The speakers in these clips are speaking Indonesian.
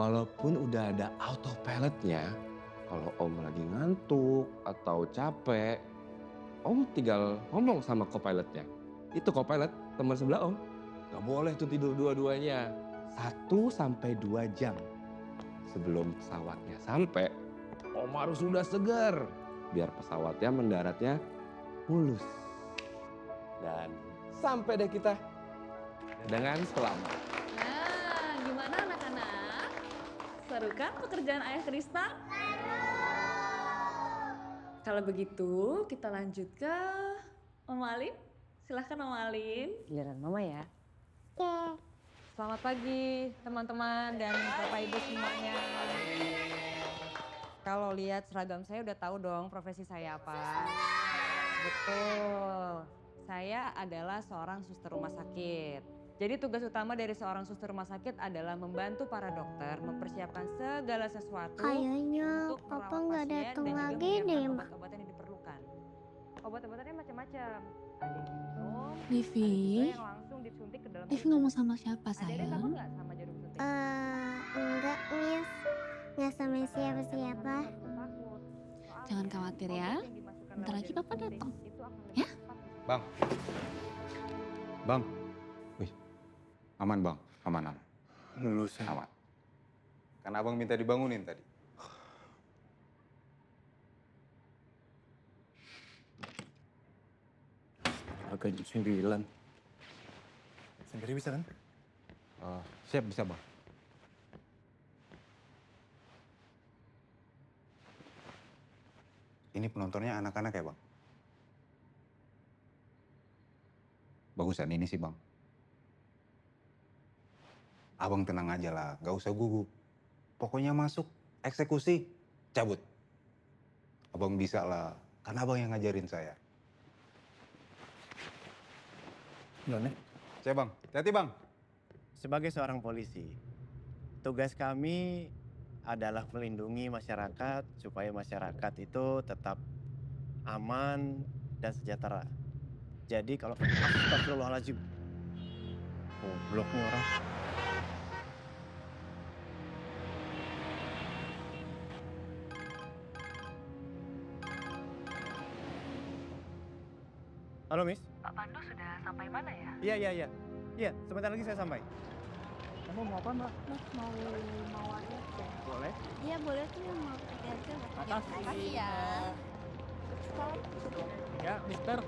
Walaupun udah ada autopilotnya, kalau Om lagi ngantuk atau capek, Om tinggal ngomong sama co-pilotnya. Itu co-pilot, teman sebelah Om. Gak boleh tuh tidur dua-duanya. 1 sampai 2 jam sebelum pesawatnya sampai, Om harus sudah segar. Biar pesawatnya mendaratnya mulus. Dan sampai deh kita dengan selamat. Nah, gimana anak-anak? Seru kan pekerjaan Ayah Kristal? Kalau begitu kita lanjut ke Om Alim. Silahkan Om Alim. Giliran Mama ya. Oke. Selamat pagi teman-teman dan Bapak Ibu semuanya. Kalau lihat seragam saya udah tahu dong profesi saya apa. Betul, saya adalah seorang suster rumah sakit. Jadi tugas utama dari seorang suster rumah sakit adalah membantu para dokter mempersiapkan segala sesuatu Kayaknya untuk Papa merawat nggak pasien datang dan juga lagi deh, menyiapkan Ma. obat-obatan yang diperlukan. Obat-obatannya macam-macam. Ada yang minum, Livi? ada juga yang langsung disuntik ke dalam Livi tubuh. ngomong sama siapa Adik-adik takut sayang? nggak sama jarum suntik? Enggak, Miss. Nggak sama siapa-siapa. Jangan khawatir ya. Bentar lagi Papa datang. Ya? Bang. Bang. Wih. Aman bang, aman. Lulusan. Aman. Kan abang minta dibangunin tadi. Agak jam 9. Sendiri bisa kan? Siap bisa bang. Ini penontonnya anak-anak ya bang? Bagusan ini sih bang. Abang tenang aja lah, gak usah gugup. Pokoknya masuk, eksekusi, cabut. Abang bisa lah, kan abang yang ngajarin saya. None, Saya bang, hati-hati bang. sebagai seorang polisi, tugas kami adalah melindungi masyarakat supaya masyarakat itu tetap aman dan sejahtera. Jadi kalau astagfirullahaladzim, gobloknya orang. Halo Miss. Pak Pandu sudah sampai mana ya? Iya. Iya, sebentar lagi saya sampai. Kamu mau apa mbak? Mau aja deh. Boleh. Iya, boleh tuh mau pergi aja. Makasih. ya. Ya, Mister.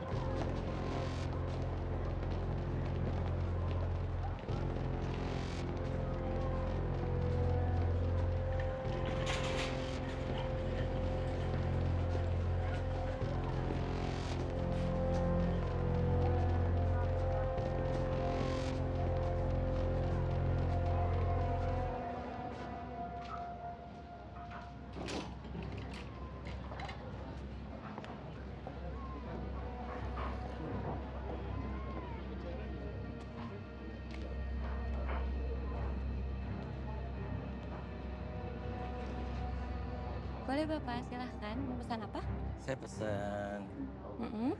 Boleh Bapak, silahkan. Mau pesan apa? Saya pesen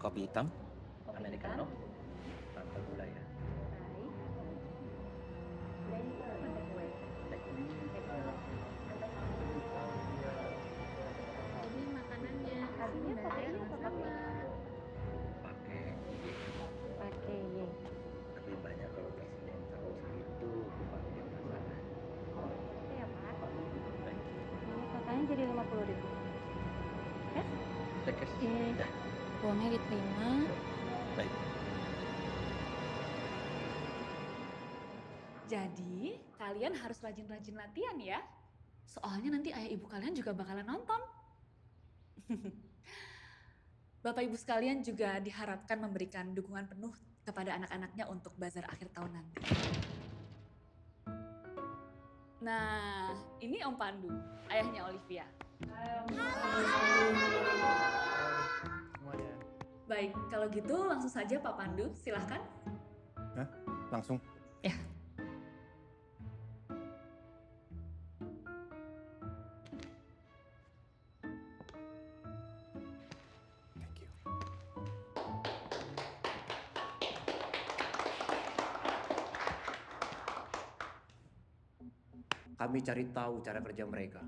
kopi hitam, americano, tanpa gula ya. Ini makanannya. Hasilnya pakai ini apa pakai? Pakai IG. Pakai Y. Lebih banyak kalau presiden tahu segitu, pakai masalah. Oke ya, Pak. Baik. Ini totalnya jadi 50.000. Yes? Cek cash. Oke. Ya, Uangnya diterima. baik. Jadi kalian harus rajin-rajin latihan ya. Soalnya nanti ayah ibu kalian juga bakalan nonton. Bapak ibu sekalian juga diharapkan memberikan dukungan penuh kepada anak-anaknya untuk bazar akhir tahun nanti. Nah, ini Om Pandu, ayahnya Olivia. Semuanya. Baik, kalau gitu langsung saja Pak Pandu, silahkan. Hah? Langsung. Ya. Thank you. Kami cari tahu cara kerja mereka.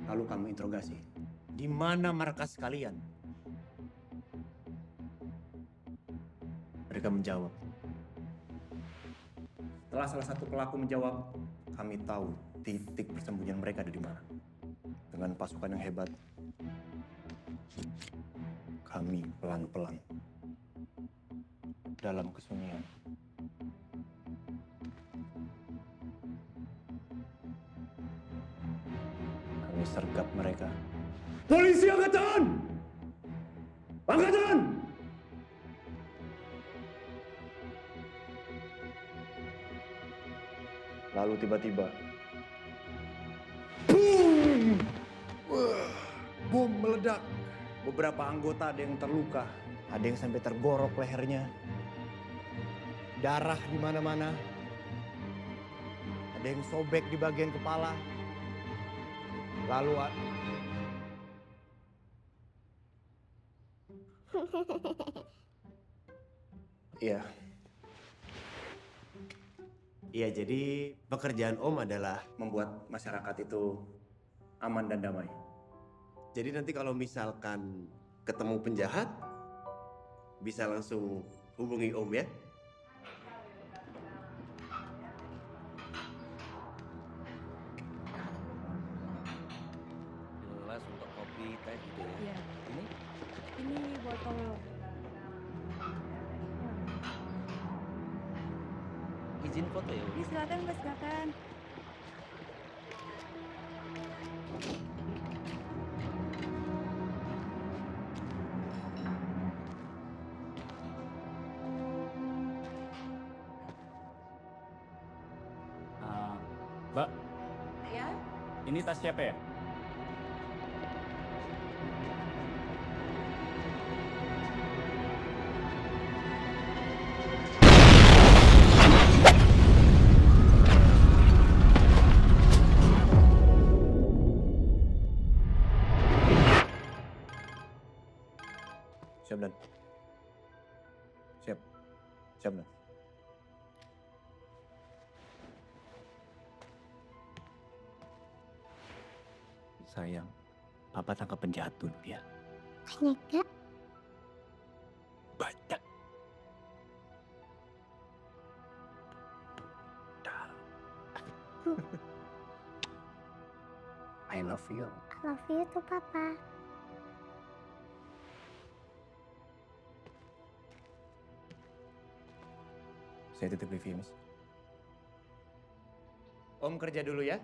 Lalu kami interogasi. Di mana markas kalian? Mereka menjawab. Setelah salah satu pelaku menjawab, kami tahu titik persembunyian mereka ada di mana. Dengan pasukan yang hebat, kami pelan-pelan dalam kesunyian kami sergap mereka. Polisi angkatan! Angkatan! Lalu tiba-tiba, boom! Wah, bom meledak. Beberapa anggota ada yang terluka, ada yang sampai tergorok lehernya. Darah di mana-mana. Ada yang sobek di bagian kepala. Lalu Iya. Iya, jadi pekerjaan Om adalah membuat masyarakat itu aman dan damai. Jadi nanti kalau misalkan ketemu penjahat, bisa langsung hubungi Om ya. Gelas untuk kopi, teh gitu ya. Iya. Ini Ini botol izin foto ya, ini silakan Mbak, silakan. Mbak, Ya? ini tas siapa ya? Siap dan. Siap. Siap dan. Sayang, Papa tangkap penjahat dulu ya. Banyak Kak. Banyak. I love you. I love you too, Papa. Saya titip Livi, Mas. Om kerja dulu ya.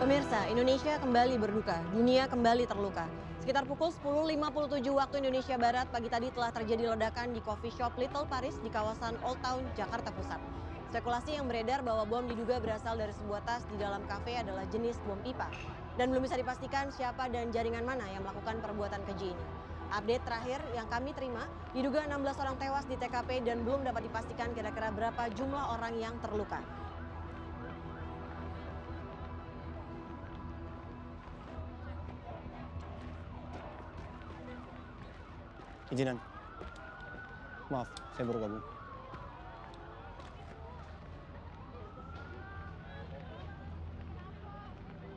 Pemirsa, Indonesia kembali berduka, dunia kembali terluka. Sekitar pukul 10.57 waktu Indonesia Barat pagi tadi telah terjadi ledakan di coffee shop Little Paris di kawasan Old Town, Jakarta Pusat. Spekulasi yang beredar bahwa bom diduga berasal dari sebuah tas di dalam kafe adalah jenis bom pipa. Dan belum bisa dipastikan siapa dan jaringan mana yang melakukan perbuatan keji ini. Update terakhir yang kami terima, diduga 16 orang tewas di TKP dan belum dapat dipastikan kira-kira berapa jumlah orang yang terluka. Izinan. Maaf, saya baru gabung.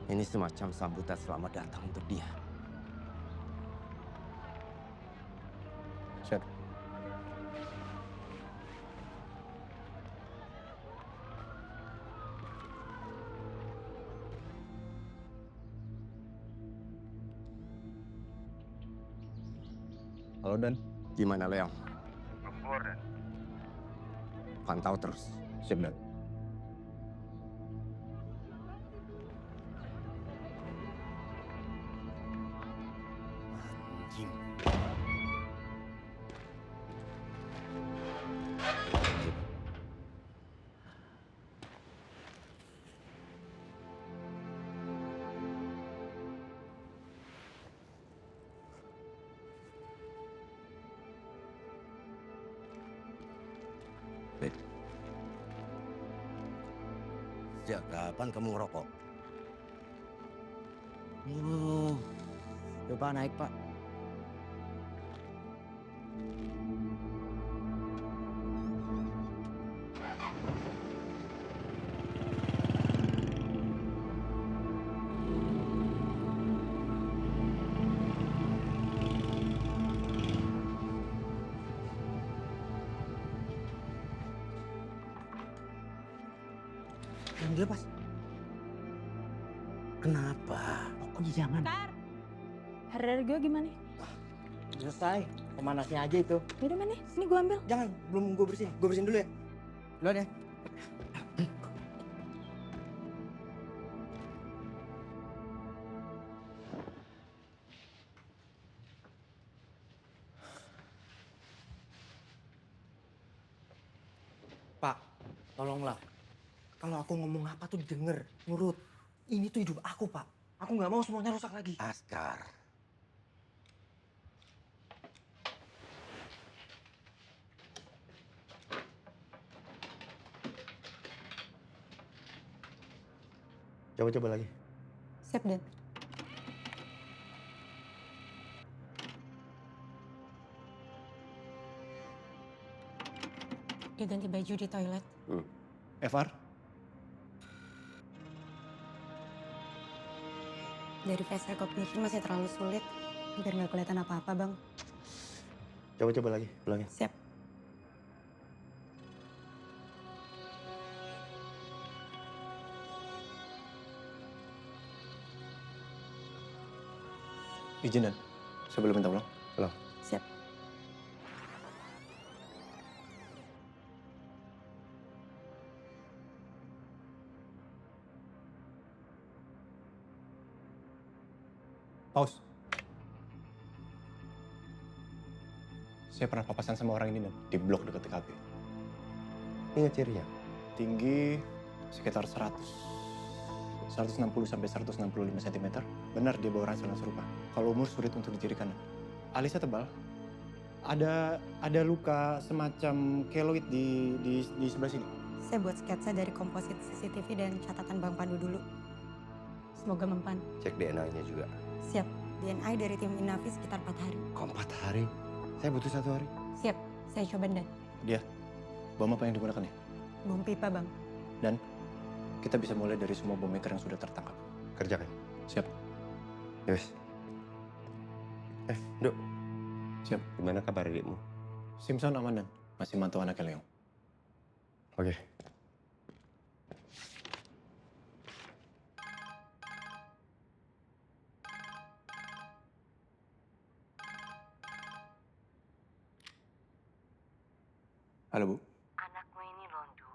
Ini semacam sambutan selamat datang untuk dia. Siap. Halo Dan. Gimana Leong? belum keluar Dan. Pantau terus. Siap Dan. Anjing. Sejak kapan kamu ngerokok? Yuk Pak, naik Pak. Yang dia pas. Kenapa? Pokoknya jangan. Harga gue gimana? Selesai. Pemanasnya aja itu. Yaudah mana? Sini gue ambil. Jangan, belum gue bersihin. Gue bersihin dulu ya. Duluan ya. Pak, tolonglah. Kalau aku ngomong apa tuh denger, nurut. Ini tuh hidup aku, Pak. Aku nggak mau semuanya rusak lagi. Askar. Coba lagi. Siap, Den. Dia ganti baju di toilet. Evar? Dari face recognition masih terlalu sulit. Hampir nggak kelihatan apa-apa, Bang. Coba lagi, ulangin. Siap. Izin Dan, saya boleh minta ulang? Ulang. Siap. Pause. Saya pernah papasan sama orang ini Dan, di blok dekat TKP. Ingat cirinya? Tinggi sekitar 160 sampai 165 cm. Benar dia bawa ransel yang serupa. Kalau umur sulit untuk dicirikan. Alisnya tebal. Ada luka semacam keloid di sebelah sini. Saya buat sketsa dari komposit CCTV dan catatan Bang Pandu dulu. Semoga mempan. Cek DNA-nya juga. Siap. DNA dari tim Inavis sekitar 4 hari. Kok 4 hari? Saya butuh 1 hari. Siap. Saya coba, Dan. Dia, bom apa yang digunakan ya? Bom pipa, Bang. Dan kita bisa mulai dari semua bom maker yang sudah tertangkap. Kerjakan. Siap. Yes. Duk. Siap. Gimana kabar adikmu? Simpson aman Dan. Masih mantau anaknya Leong. Oke. Halo Bu. Anakmu ini Londu,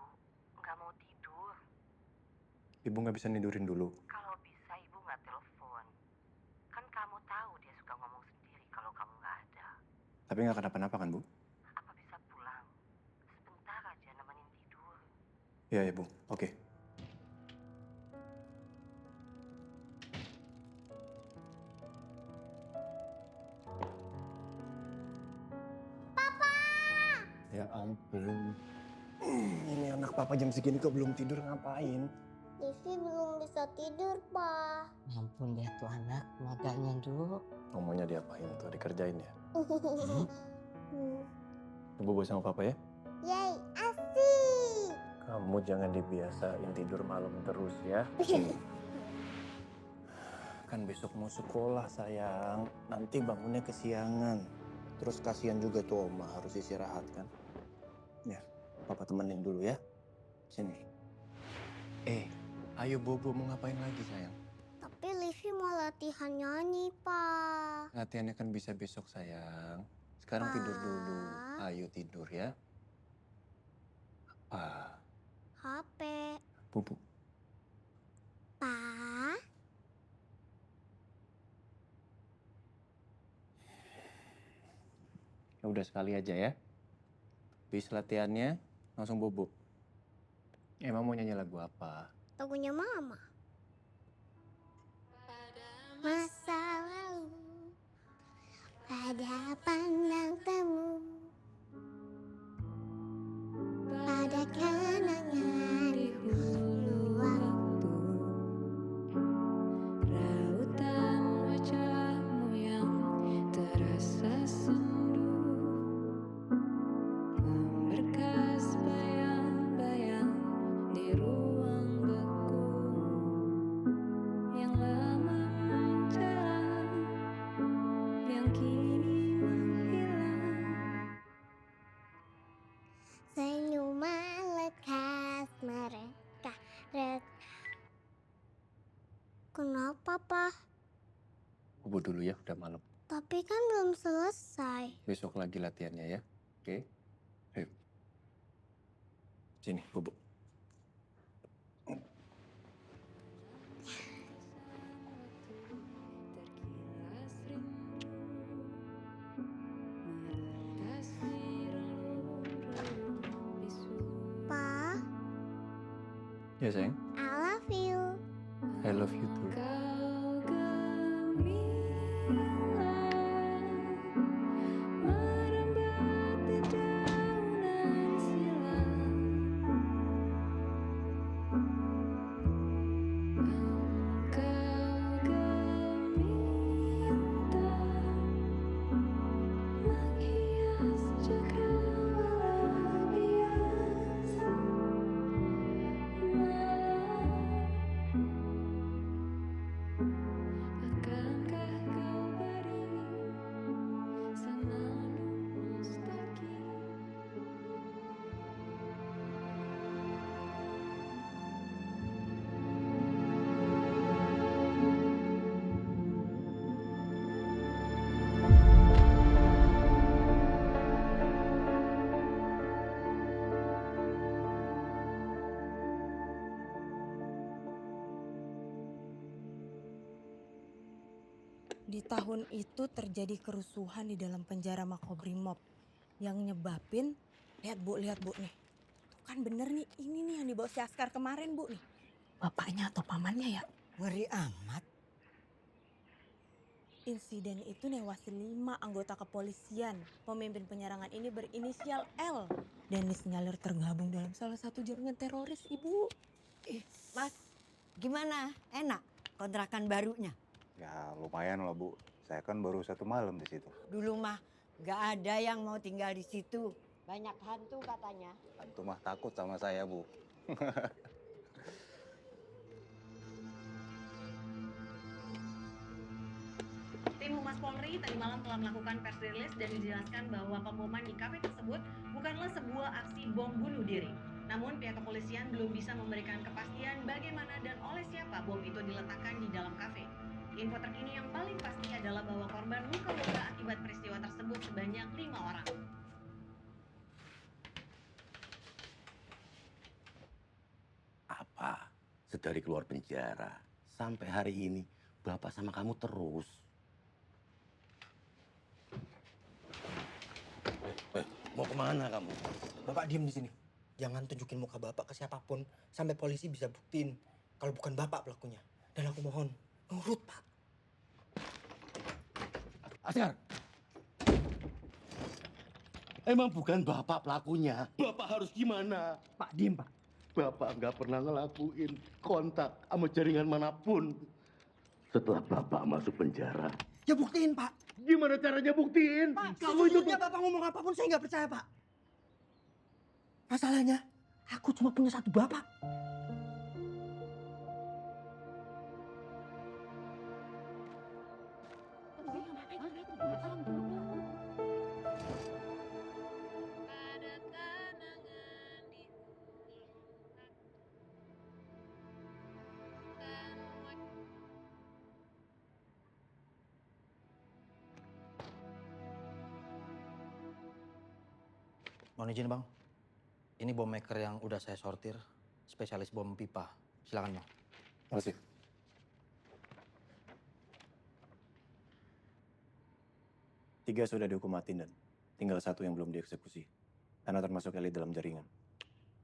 nggak mau tidur. Ibu nggak bisa nidurin dulu. Kalau bisa ibu nggak telepon. Kan kamu tahu dia suka ngomong sendiri kalau kamu nggak ada. Tapi nggak kenapa-napa kan Bu? Apa bisa pulang? Sebentar aja nemenin tidur. Iya ya Bu. Oke. Ya ampun. Ini anak papa jam segini kok belum tidur ngapain? Livi belum bisa tidur, Pak. Ampun deh tuh anak, maganya dulu. Ngomongnya diapain tuh, dikerjain ya? Bobo sama papa ya? Yeay, asik. Kamu jangan dibiasain tidur malam terus ya. Kan besok mau sekolah sayang, nanti bangunnya kesiangan. Terus kasihan juga tuh Oma harus istirahat kan. Ya, papa temenin dulu ya. Sini. Ayo Bobo mau ngapain lagi sayang? Tapi Livi mau latihan nyanyi, Pak. Latihannya kan bisa besok sayang. Sekarang tidur dulu. Ayo tidur ya. Apa? HP. Bobo. Pak. Ya udah sekali aja ya. Habis latihannya langsung bobo. Emang mau nyanyi lagu apa? Lagunya Mama. Masa lalu pada pandang temu, pada kenangan di hulu waktu, rautan bobo dulu ya, udah malam. Tapi kan belum selesai. Besok lagi latihannya ya, oke? Ayo. Sini, bobo. Pa, Ya sayang, I love you. I love you too. Di tahun itu terjadi kerusuhan di dalam penjara Makobrimob yang nyebabin, lihat bu nih. Tuh kan bener nih, ini nih yang dibawa si Askar kemarin bu nih. Bapaknya atau pamannya ya? Ngeri amat. Insiden itu newasin 5 anggota kepolisian. Pemimpin penyerangan ini berinisial L. Dan disinyalir tergabung dalam salah satu jaringan teroris ibu. Mas, gimana? Enak kontrakan barunya? Ya lumayan lah Bu. Saya kan baru 1 malam di situ. Dulu mah gak ada yang mau tinggal di situ. Banyak hantu katanya. Hantu mah takut sama saya Bu. Tim Humas Polri tadi malam telah melakukan press release dan dijelaskan bahwa pemboman di kafe tersebut bukanlah sebuah aksi bom bunuh diri. Namun pihak kepolisian belum bisa memberikan kepastian bagaimana dan oleh siapa bom itu diletakkan di dalam kafe. Info terkini yang paling pasti adalah bahwa korban luka-luka akibat peristiwa tersebut sebanyak 5 orang. Apa? Sedari keluar penjara, sampai hari ini Bapak sama kamu terus. Mau kemana kamu? Bapak diem di sini. Jangan tunjukin muka Bapak ke siapapun sampai polisi bisa buktiin kalau bukan Bapak pelakunya. Dan aku mohon, nurut Pak. Askar! Emang bukan Bapak pelakunya. Bapak harus gimana? Pak, diem Pak. Bapak nggak pernah ngelakuin kontak sama jaringan manapun. Setelah Bapak masuk penjara. Ya buktiin Pak. Gimana caranya buktiin? Pak, Kamu itu sejujurnya Bapak ngomong apapun saya nggak percaya Pak. Masalahnya, aku cuma punya 1 Bapak. Mohon izin bang, ini bom maker yang udah saya sortir, spesialis bom pipa. Silakan bang. Makasih. Tiga sudah dihukum mati dan tinggal 1 yang belum dieksekusi. Karena termasuk elit dalam jaringan.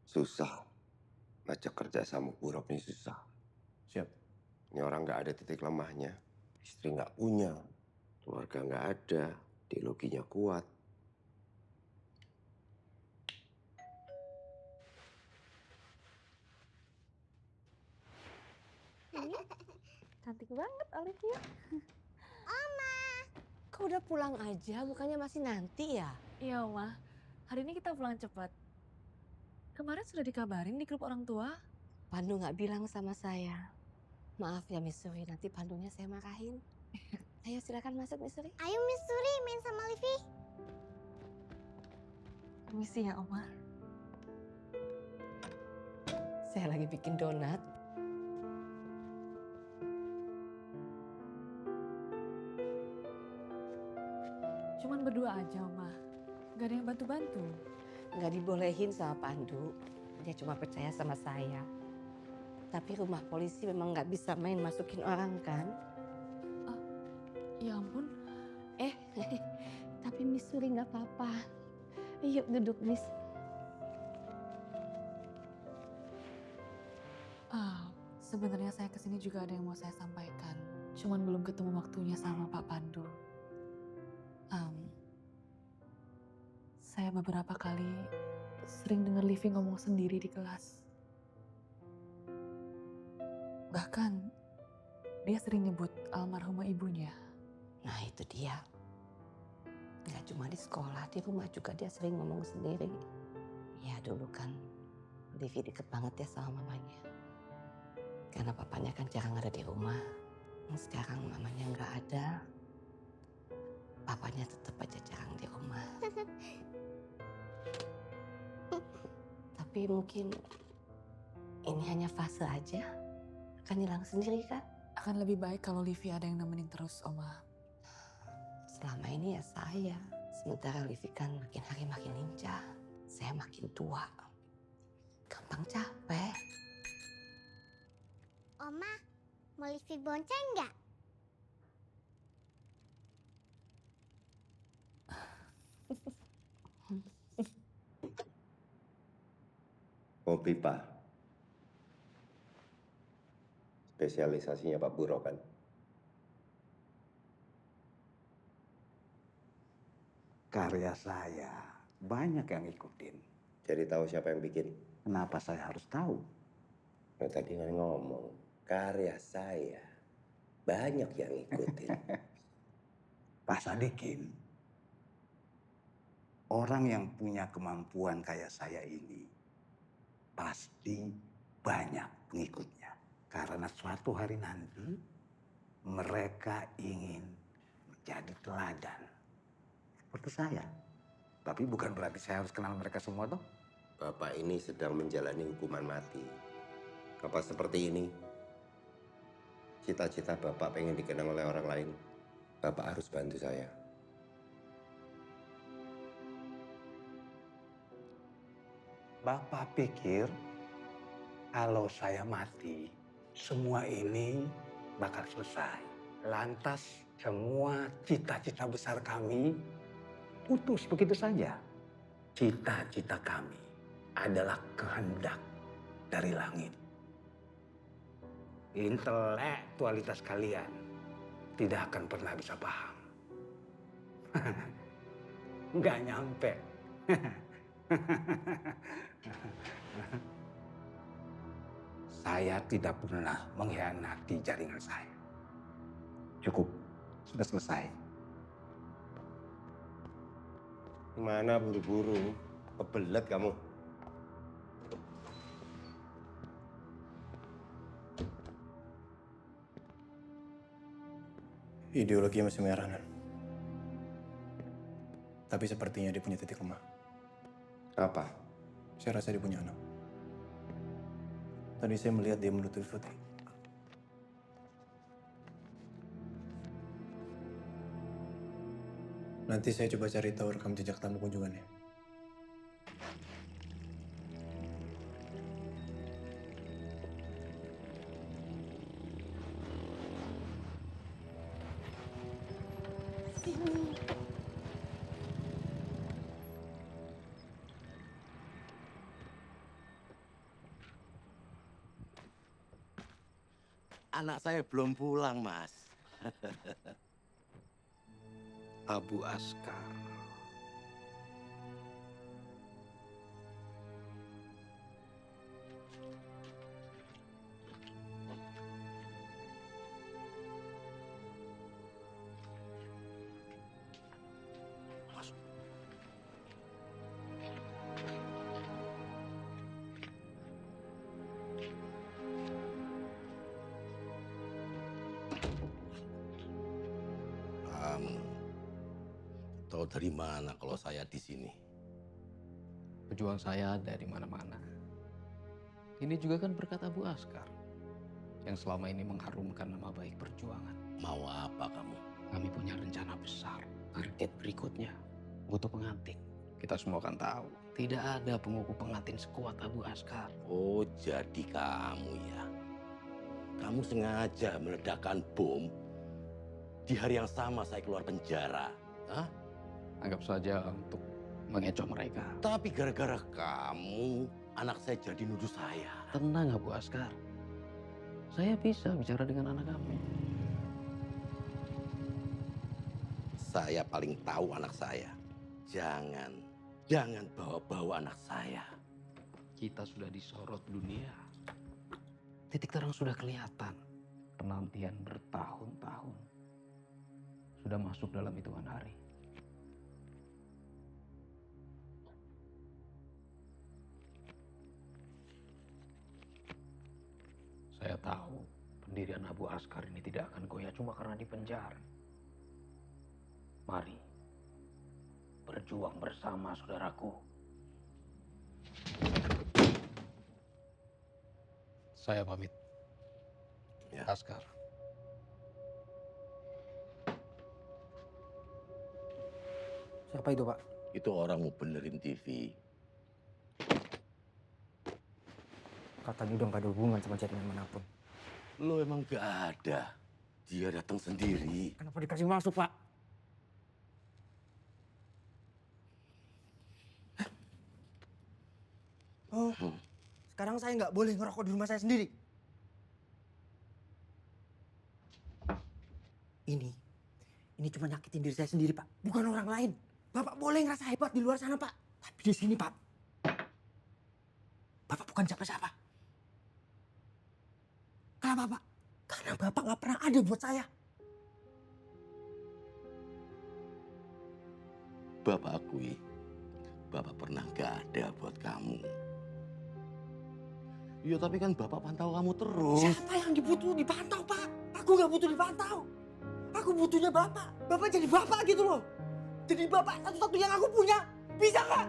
Susah. Baca kerja sama Buruk ini susah. Siap. Ini orang nggak ada titik lemahnya. Istri nggak punya. Keluarga nggak ada. Ideologinya kuat. Cantik banget Olivia. Oma. Kok udah pulang aja, bukannya masih nanti ya? Iya, Oma. Hari ini kita pulang cepat. Kemarin sudah dikabarin di grup orang tua. Pandu nggak bilang sama saya. Maaf ya Miss Suri, nanti Pandunya saya marahin. Ayo silakan masuk Miss Suri. Ayo Miss Suri main sama Livi. Permisi ya, Oma. Saya lagi bikin donat. Cuman berdua aja, Oma. Gak ada yang bantu-bantu. Nggak dibolehin sama Pandu. Dia cuma percaya sama saya. Tapi rumah polisi memang nggak bisa main masukin orang kan? Ya ampun. Tapi Miss Suri nggak apa-apa. Yuk duduk Miss. Sebenarnya saya kesini juga ada yang mau saya sampaikan. Cuman belum ketemu waktunya sama Pak Pandu. Saya beberapa kali sering dengar Livi ngomong sendiri di kelas. Bahkan dia sering nyebut almarhumah ibunya. Nah itu dia. Nggak cuma di sekolah, di rumah juga dia sering ngomong sendiri. Ya dulu kan Livi deket banget ya sama mamanya. Karena papanya kan jarang ada di rumah. Sekarang mamanya nggak ada. Papanya tetap aja jarang di rumah. Tapi mungkin ini hanya fase aja. Akan hilang sendiri kan? Akan lebih baik kalau Livi ada yang nemenin terus, Oma. Selama ini ya saya. Sementara Livi kan makin hari makin lincah. Saya makin tua. Gampang capek. Oma, mau Livi bonceng nggak? Oh pipa. Spesialisasinya Pak Buro kan? Karya saya banyak yang ikutin. Jadi tahu siapa yang bikin? Kenapa saya harus tahu? Nah, tadi kan ngomong, karya saya banyak yang ikutin. Pak Sadikin, orang yang punya kemampuan kayak saya ini pasti banyak pengikutnya. Karena suatu hari nanti mereka ingin menjadi teladan. Seperti saya. Tapi bukan berarti saya harus kenal mereka semua toh. Bapak ini sedang menjalani hukuman mati. Apa seperti ini? Cita-cita Bapak pengen dikenang oleh orang lain. Bapak harus bantu saya. Bapak pikir kalau saya mati, semua ini bakal selesai. Lantas semua cita-cita besar kami putus begitu saja. Cita-cita kami adalah kehendak dari langit. Intelektualitas kalian tidak akan pernah bisa paham. Nggak nyampe. Saya tidak pernah mengkhianati jaringan saya. Cukup, sudah selesai. Mana buru-buru? Kebelet kamu. Ideologinya masih merah, Nan. Tapi sepertinya dia punya titik lemah. Apa? Saya rasa dia punya anak. Tadi saya melihat dia menutupi Putri. Nanti saya coba cari tahu rekam jejak tamu kunjungannya. Anak saya belum pulang, Mas. Abu Askar. Kamu tahu dari mana kalau saya di sini? Pejuang saya dari mana-mana. Ini juga kan berkat Abu Askar yang selama ini mengharumkan nama baik perjuangan. Mau apa kamu? Kami punya rencana besar. Target berikutnya butuh pengantin. Kita semua kan tahu, tidak ada pengukuh pengantin sekuat Abu Askar. Oh, jadi kamu ya. Kamu sengaja meledakkan bom di hari yang sama saya keluar penjara. Hah? Anggap saja untuk mengecoh mereka. Tapi gara-gara kamu, anak saya jadi nuduh saya. Tenang Abu Askar. Saya bisa bicara dengan anak kamu. Saya paling tahu anak saya. Jangan bawa-bawa anak saya. Kita sudah disorot dunia. Titik terang sudah kelihatan. Penantian bertahun-tahun. Sudah masuk dalam hitungan hari. Saya tahu pendirian Abu Askar ini tidak akan goyah cuma karena dipenjara. Mari berjuang bersama, saudaraku. Saya pamit. Ya. Askar. Siapa itu, Pak? Itu orang mau benerin TV. Katanya udah gak ada hubungan sama jaringan manapun. Lo emang gak ada. Dia datang sendiri. Kenapa dikasih masuk, Pak? Oh, sekarang saya nggak boleh ngerokok di rumah saya sendiri. Ini cuma nyakitin diri saya sendiri, Pak. Bukan orang lain. Bapak boleh ngerasa hebat di luar sana, Pak. Tapi di sini, Pak. Bapak bukan siapa-siapa. Kenapa, Pak? Karena Bapak nggak pernah ada buat saya. Bapak akui, Bapak pernah gak ada buat kamu. Iya, tapi kan Bapak pantau kamu terus. Siapa yang dibutuh dipantau, Pak? Aku nggak butuh dipantau. Aku butuhnya Bapak. Bapak jadi Bapak gitu loh. Jadi Bapak satu-satu yang aku punya. Bisa nggak?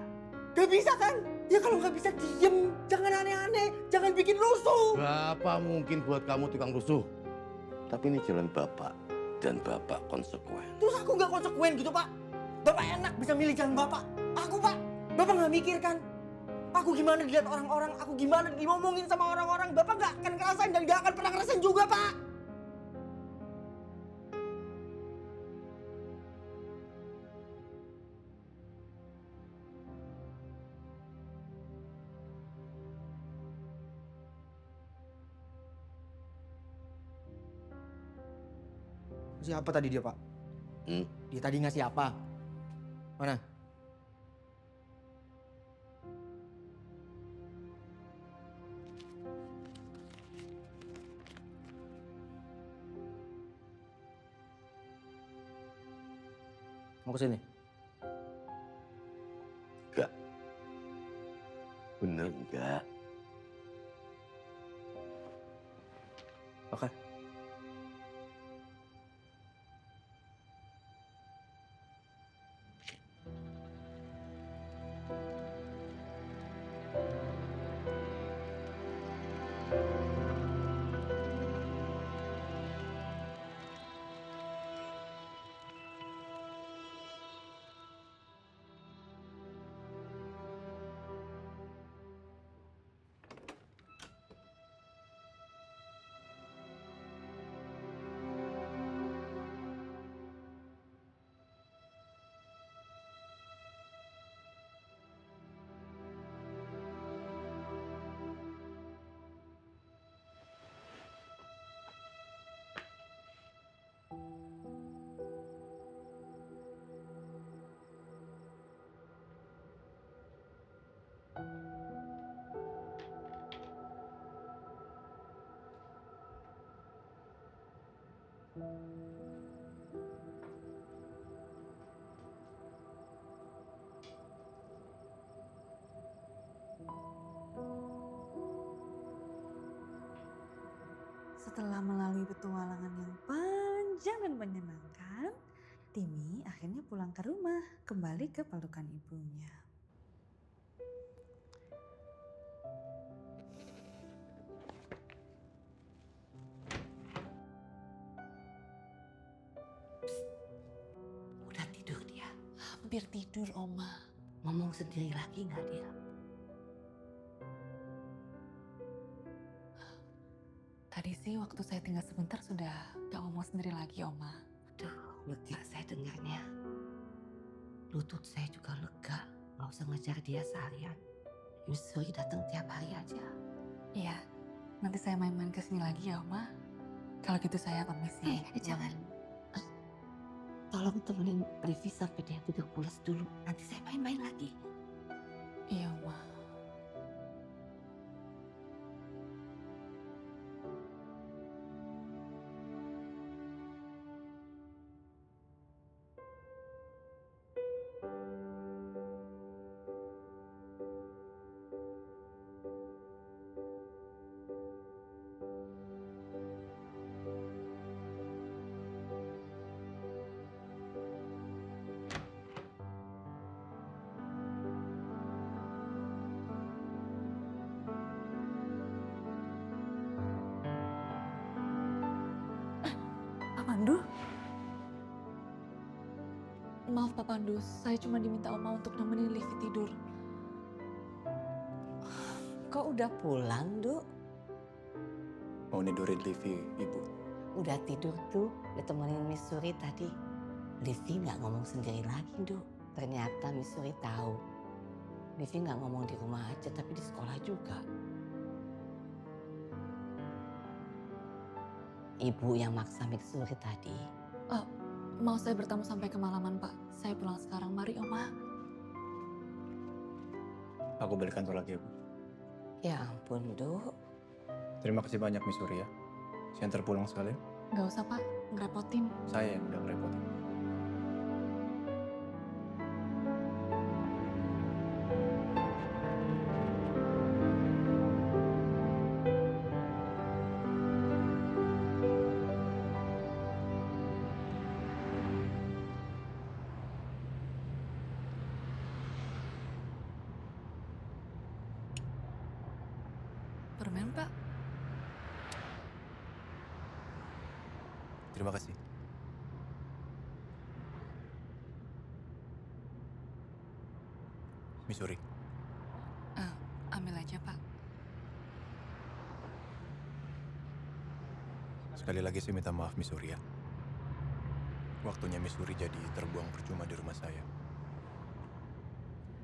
Gak bisa kan? Ya kalau nggak bisa diem. Jangan aneh-aneh. Jangan bikin rusuh. Bapak mungkin buat kamu tukang rusuh. Tapi ini jalan Bapak. Dan Bapak konsekuen. Terus aku nggak konsekuen gitu, Pak? Bapak enak bisa milih jalan Bapak. Aku, Pak. Bapak nggak mikir kan? Aku gimana dilihat orang-orang, aku gimana diomongin sama orang-orang. Bapak nggak akan ngerasain dan nggak akan pernah ngerasain juga, Pak. Ngasih apa tadi dia, Pak? Dia tadi ngasih apa? Mana? Mau kesini? Enggak. Bener enggak? Oke. Setelah melalui petualangan yang panjang dan menyenangkan, Timi akhirnya pulang ke rumah, kembali ke pelukan ibunya. Udah, Tit. tidur dia. Hampir tidur, Oma. Ngomong sendiri lagi nggak dia? Tadi sih waktu saya tinggal sebentar sudah gak ngomong sendiri lagi, Oma. Duh, lega saya dengarnya. Lutut saya juga lega. Nggak usah ngejar dia seharian. Miss Suri datang tiap hari aja. Iya, nanti saya main-main ke sini lagi ya, Oma. Kalau gitu saya permisi. Jangan. Tolong temenin Livi sampai dia tidur pulas dulu. Nanti saya main-main lagi. Iya, Oma. Pandu? Maaf Pak Pandu, saya cuma diminta Oma untuk nemenin Livi tidur. Kok udah pulang, Duk? Mau nidurin Livi, Ibu. Udah tidur tuh, ditemenin Miss Suri tadi. Livi nggak ngomong sendiri lagi, Duk. Ternyata Miss Suri tahu. Livi nggak ngomong di rumah aja, tapi di sekolah juga. Ibu yang maksa Miss Suri tadi. Mau saya bertamu sampai kemalaman, Pak. Saya pulang sekarang. Mari, Oma. Aku balik kantor lagi ya, Bu. Ya ampun, Duk. Terima kasih banyak, Miss Surya. Saya antar pulang sekalian. Gak usah, Pak. Ngerepotin. Saya yang udah ngerepotin. Permen, Pak. Terima kasih. Miss Suri, Ambil aja, Pak. sekali lagi saya minta maaf Miss Suri ya. Waktunya Miss Suri jadi terbuang percuma di rumah saya.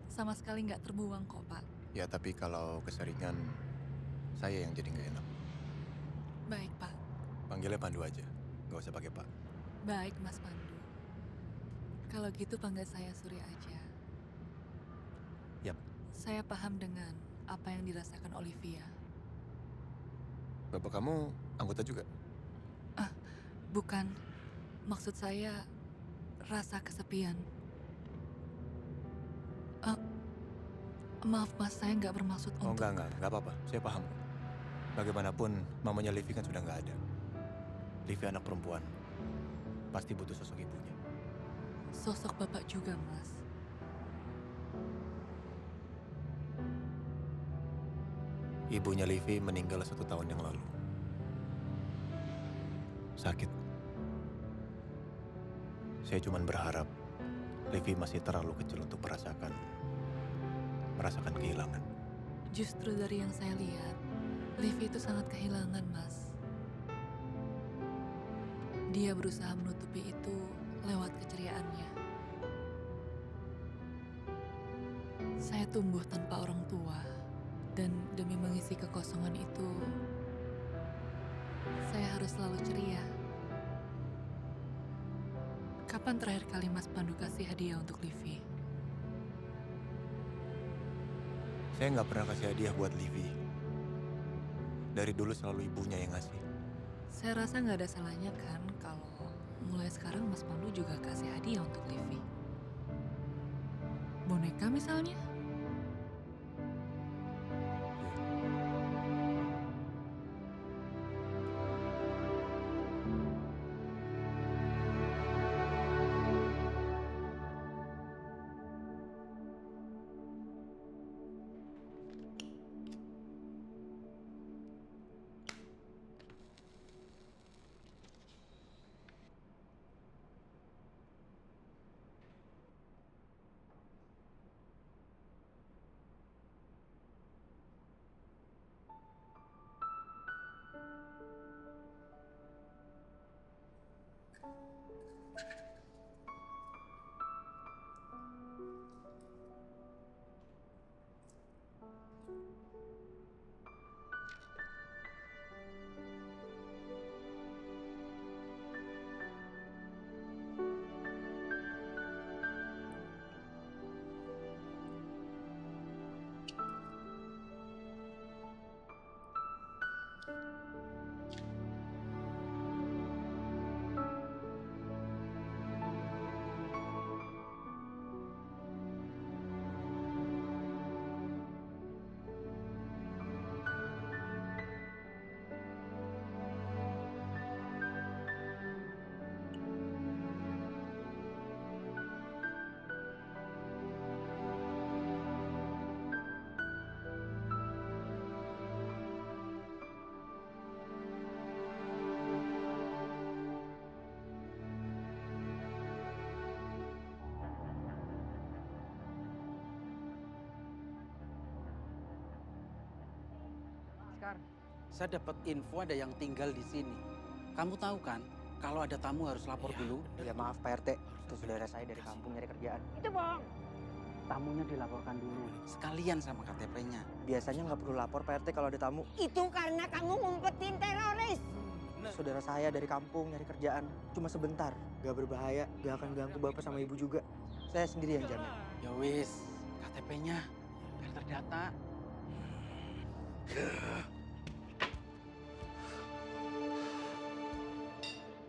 Sama sekali nggak terbuang kok, Pak. Ya tapi kalau keseringan, saya yang jadi nggak enak. Baik, Pak. Panggilnya Pandu aja, nggak usah pakai Pak. Baik, Mas Pandu. Kalau gitu panggil saya Surya aja. Yap. Saya paham dengan apa yang dirasakan Olivia. Bapak kamu anggota juga? Bukan, maksud saya rasa kesepian. Maaf Mas, saya nggak bermaksud Oh untuk... enggak apa-apa, saya paham. Bagaimanapun mamanya Livi kan sudah nggak ada. Livi anak perempuan, pasti butuh sosok ibunya. Sosok Bapak juga, Mas. Ibunya Livi meninggal 1 tahun yang lalu. Sakit. Saya cuma berharap Livi masih terlalu kecil untuk merasakan kehilangan. Justru dari yang saya lihat, Livi itu sangat kehilangan, Mas. Dia berusaha menutupi itu lewat keceriaannya. Saya tumbuh tanpa orang tua, dan demi mengisi kekosongan itu, saya harus selalu ceria. Kapan terakhir kali Mas Pandu kasih hadiah untuk Livi? Saya nggak pernah kasih hadiah buat Livi. Dari dulu selalu ibunya yang ngasih. Saya rasa nggak ada salahnya kan kalau mulai sekarang Mas Pandu juga kasih hadiah untuk Livi. Boneka misalnya? sebentar. Saya dapat info ada yang tinggal di sini. Kamu tahu kan, kalau ada tamu harus lapor dulu. Ya maaf Pak RT, itu saudara saya dari kampung nyari kerjaan. Itu bohong. Tamunya dilaporkan dulu. Sekalian sama KTP-nya. Biasanya nggak perlu lapor Pak RT kalau ada tamu. Itu karena kamu ngumpetin teroris. Saudara saya dari kampung nyari kerjaan, cuma sebentar. Gak berbahaya, gak akan ganggu bapak sama ibu juga. Saya sendiri yang jamin. Ya wis, KTP-nya biar terdata.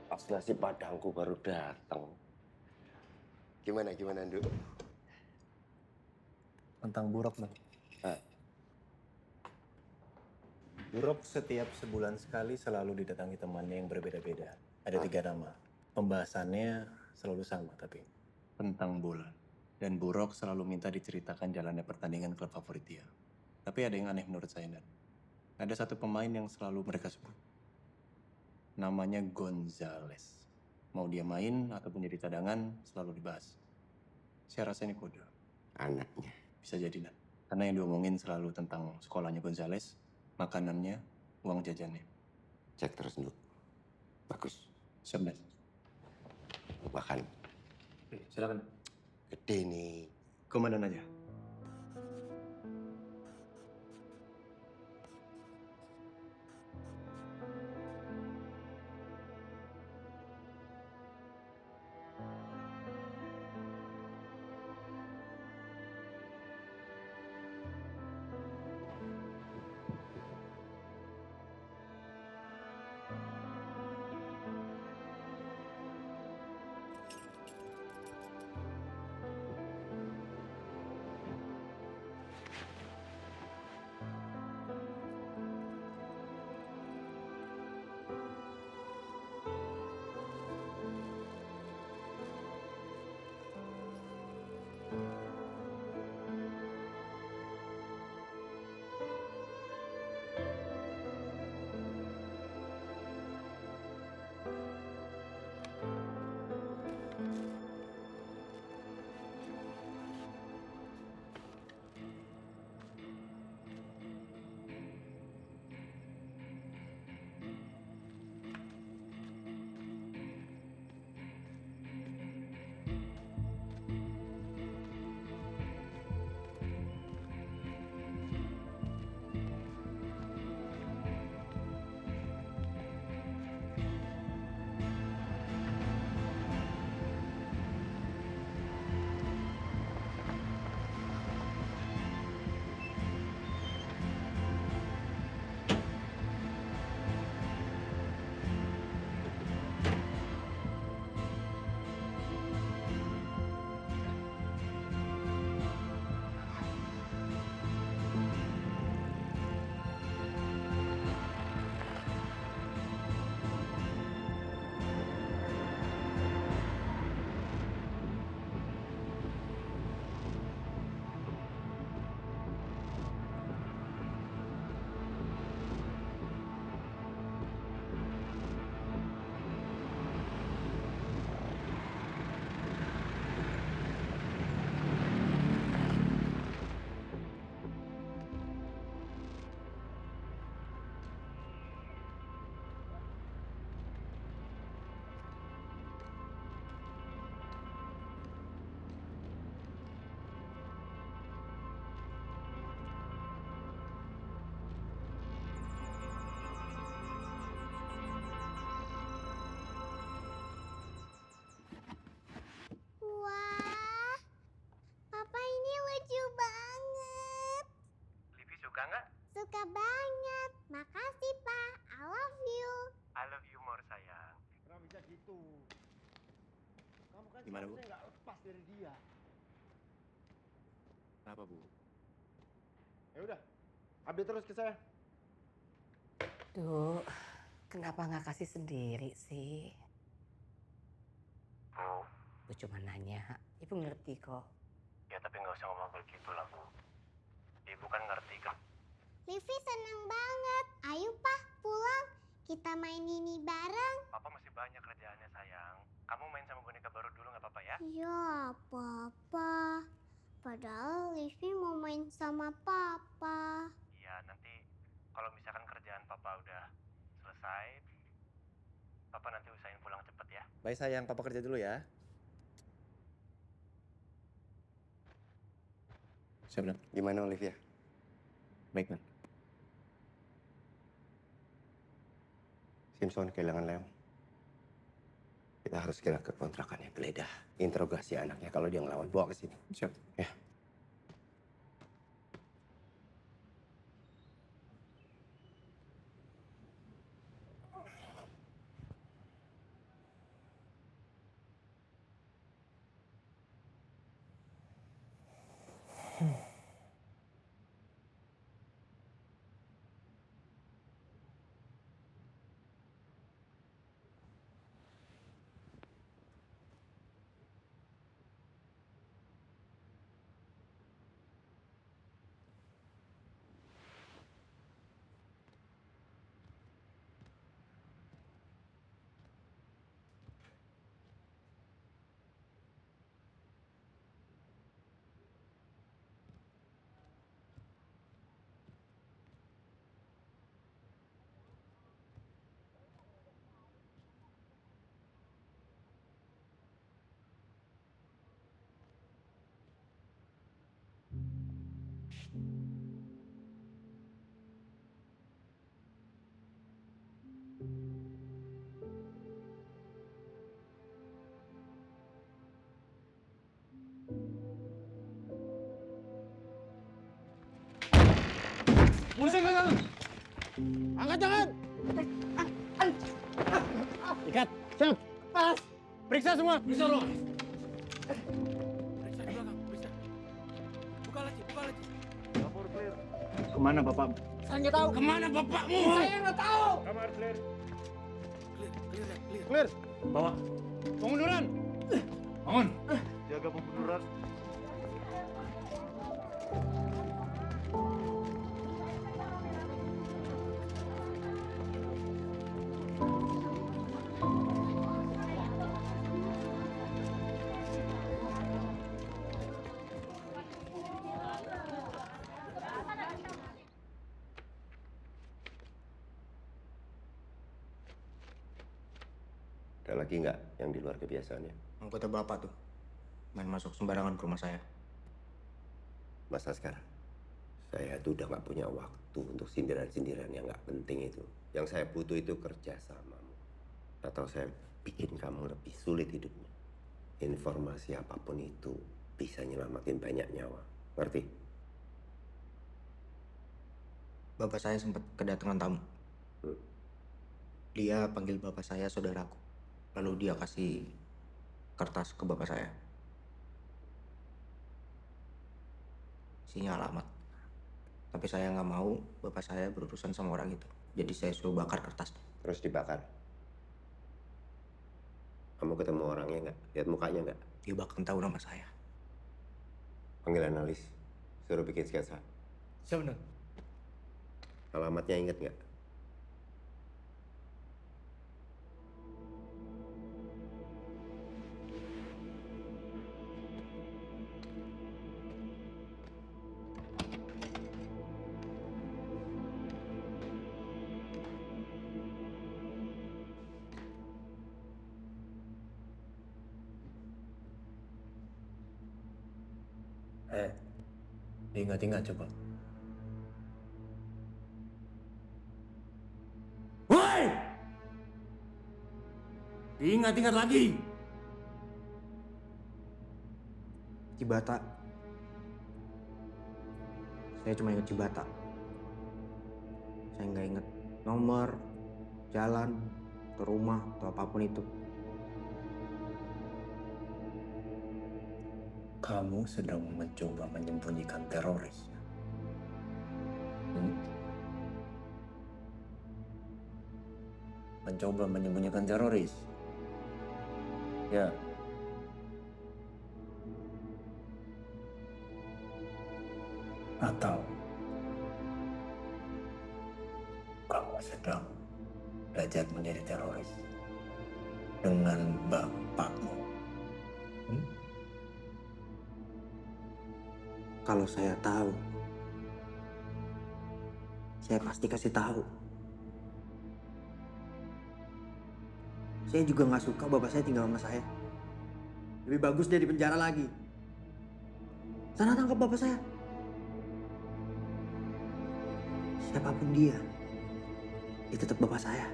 Pas nasi padangku baru datang. Gimana, Nduk? Tentang Burok, Bang. Burok setiap sebulan sekali selalu didatangi temannya yang berbeda-beda. Ada 3 nama. Pembahasannya selalu sama, tapi tentang bola. Dan Burok selalu minta diceritakan jalannya pertandingan klub favorit dia. Tapi ada yang aneh menurut saya, Dan. Ada satu pemain yang selalu mereka sebut. Namanya Gonzales. Mau dia main ataupun jadi cadangan, selalu dibahas. Saya rasa ini kode. Anaknya. Bisa jadi, Dan. Karena yang diomongin selalu tentang sekolahnya Gonzales, makanannya, uang jajannya. Cek terus, Nduk. Bagus. Siap, Dan. Makan. Silakan. Gede nih. Komandan aja. Wah, Papa ini lucu banget. Livi suka nggak? Suka banget. Makasih, Pak. I love you. I love you more, sayang. Kenapa bisa gitu? Kamu kan Gimana, Bu? seharusnya nggak lepas dari dia. Kenapa, Bu? Ya udah, update terus ke saya. Duh, kenapa nggak kasih sendiri sih? Bu. Bu cuma nanya, Ibu ngerti kok. Ya tapi nggak usah ngomong begitu lah, Bu. Ibu kan ngerti kan. Livi seneng banget. Ayo, Pak, pulang. Kita main ini bareng. Papa masih banyak kerjaannya, sayang. Kamu main sama boneka baru dulu nggak apa-apa ya? Ya, Papa. Padahal Livi mau main sama Papa. Iya, nanti kalau misalkan kerja selesai, Papa nanti usahain pulang cepet ya. Baik sayang, Papa kerja dulu ya. Siap, Dan. Gimana Olivia? Baik, Dan. Simpson kehilangan Leo. Kita harus segera ke kontrakannya, geledah. Interogasi anaknya, kalau dia ngelawan, bawa ke sini. Siap. Ya. Polisi enggak. Angkat tangan. Ikat. Siap. Pas. Periksa semua. Periksa dong. Periksa di belakang, periksa. Buka lagi, buka lagi. Dapur clear. Kemana bapak? Saya nggak tahu. Kemana bapakmu? Saya nggak tahu. Kamar clear. Clear ya, clear. Clear. Bawa. Pengunduran. Bangun. Jaga pengunduran. Ada lagi nggak yang di luar kebiasaannya? Anggota bapak tuh main masuk sembarangan ke rumah saya. Mas Askar, saya tuh udah nggak punya waktu untuk sindiran-sindiran yang nggak penting itu. Yang saya butuh itu kerja samamu. Atau saya bikin kamu lebih sulit hidupnya. Informasi apapun itu bisa nyelamatin banyak nyawa. Ngerti? Bapak saya sempat kedatangan tamu. Dia panggil bapak saya saudaraku. Lalu dia kasih kertas ke bapak saya. Isinya alamat. Tapi saya nggak mau bapak saya berurusan sama orang itu. Jadi saya suruh bakar kertasnya. Terus dibakar. Kamu ketemu orangnya nggak? Lihat mukanya nggak? Dia bahkan tahu nama saya. Panggil analis. Suruh bikin sketsa. Siap, benar. Alamatnya inget nggak? Diingat-ingat coba. Woi! Diingat-ingat lagi. Cibata. Saya cuma ingat Cibata. Saya nggak ingat nomor, jalan, atau rumah, atau apapun itu. Kamu sedang mencoba menyembunyikan teroris. Mencoba menyembunyikan teroris. Ya. Atau kamu sedang belajar menjadi teroris dengan bapakmu. Kalau saya tahu, saya pasti kasih tahu. Saya juga nggak suka bapak saya tinggal sama saya. Lebih bagus dia di penjara lagi. Sana tangkap bapak saya. Siapapun dia tetap bapak saya.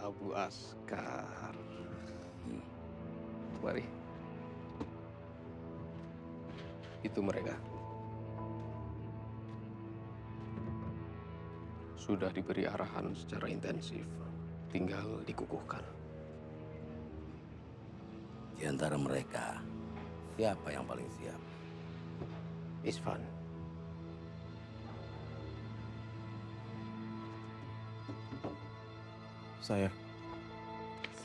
Abu Askar. Mari. Itu mereka. Sudah diberi arahan secara intensif. Tinggal dikukuhkan. Di antara mereka, siapa yang paling siap? Isvan. Saya.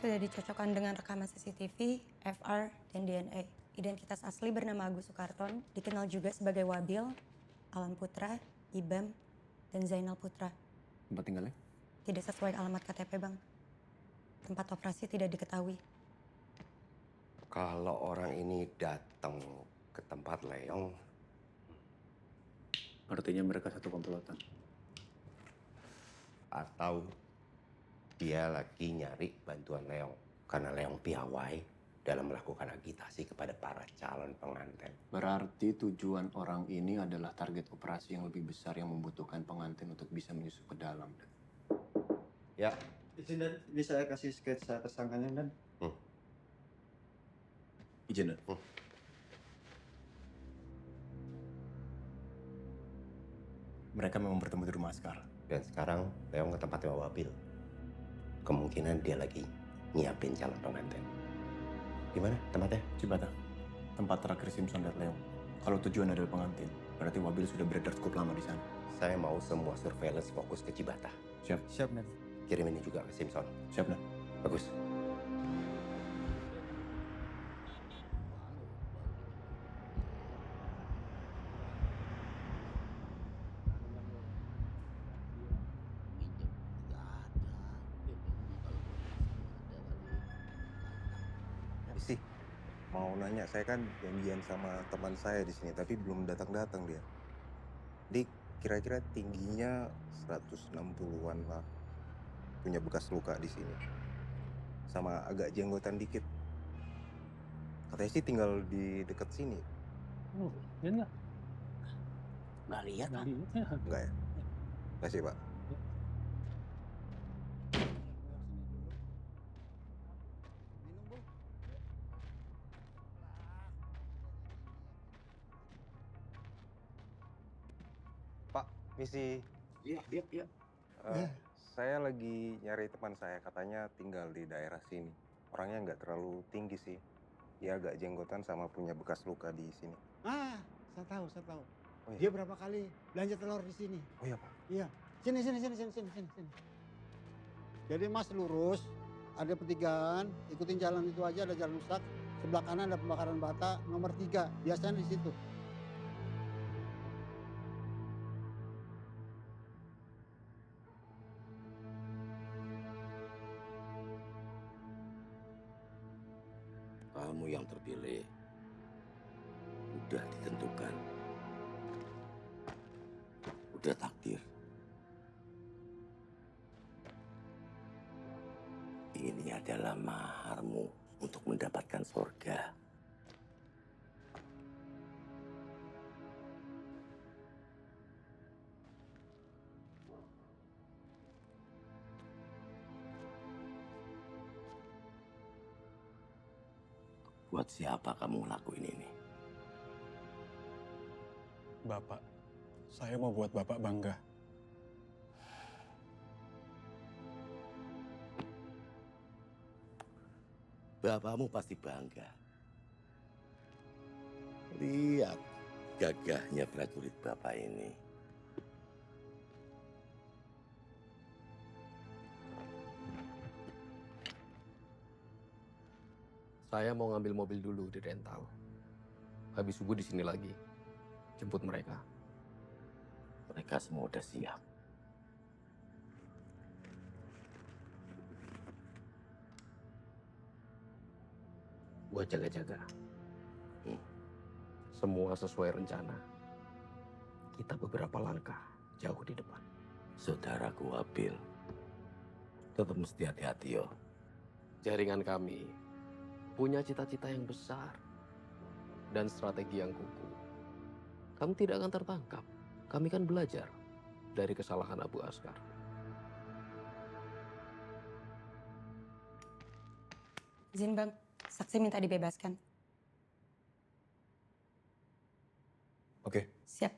Sudah dicocokkan dengan rekaman CCTV, FR, dan DNA. Identitas asli bernama Agus Sukarton, dikenal juga sebagai Wabil, Alam Putra, Ibam, dan Zainal Putra. Tempat tinggalnya? Tidak sesuai alamat KTP, Bang. Tempat operasi tidak diketahui. Kalau orang ini datang ke tempat Leong, artinya mereka satu komplotan. Atau dia lagi nyari bantuan Leong. Karena Leong piawai dalam melakukan agitasi kepada para calon pengantin. Berarti tujuan orang ini adalah target operasi yang lebih besar yang membutuhkan pengantin untuk bisa menyusup ke dalam. Ya. Izin dan bisa saya kasih sketsa tersangkanya dan. Izin dan. Mereka memang bertemu di rumah Askar. Dan sekarang Leong ke tempatnya Wabil. Kemungkinan dia lagi nyiapin calon pengantin. Di mana tempatnya? Cibata. Tempat terakhir Simpson dan Leong. Kalau tujuan adalah pengantin, berarti Wabil sudah beredar cukup lama di sana. Saya mau semua surveillance fokus ke Cibata. Siap. Siap, Nen. Kirim ini juga ke Simpson. Siap, Nen. Bagus. Sih, mau nanya, saya kan janjian sama teman saya di sini, tapi belum datang-datang dia. Dik, kira-kira tingginya 160-an lah. Punya bekas luka di sini. Sama agak jenggotan dikit. Katanya sih tinggal di dekat sini. Oh, ya enggak? Nggak lihat, Pak. Enggak ya? Kasih, Pak. Pak, misi. Iya. Saya lagi nyari teman saya, katanya tinggal di daerah sini. Orangnya nggak terlalu tinggi sih. Dia agak jenggotan sama punya bekas luka di sini. Ah, saya tahu. Oh, iya. Dia berapa kali belanja telur di sini. Oh iya, Pak. Iya. Sini. Jadi Mas lurus, ada pertigaan, ikutin jalan itu aja, ada jalan rusak. Sebelah kanan ada pembakaran bata, nomor 3. Biasanya di situ. Kamu yang terpilih. Udah ditentukan. Udah takdir. Ini adalah maharmu untuk mendapatkan surga. Buat siapa kamu ngelakuin ini? Bapak, saya mau buat Bapak bangga. Bapakmu pasti bangga. Lihat gagahnya prajurit Bapak ini. Saya mau ngambil mobil dulu di rental. Habis subuh di sini lagi. Jemput mereka. Mereka semua udah siap. buat jaga-jaga. Semua sesuai rencana. Kita beberapa langkah jauh di depan. Saudaraku Abil, tetap mesti hati-hati yo. Jaringan kami punya cita-cita yang besar dan strategi yang kukuh. Kamu tidak akan tertangkap. Kami kan belajar dari kesalahan Abu Askar. Izin Bang, saksi minta dibebaskan. Oke. Siap.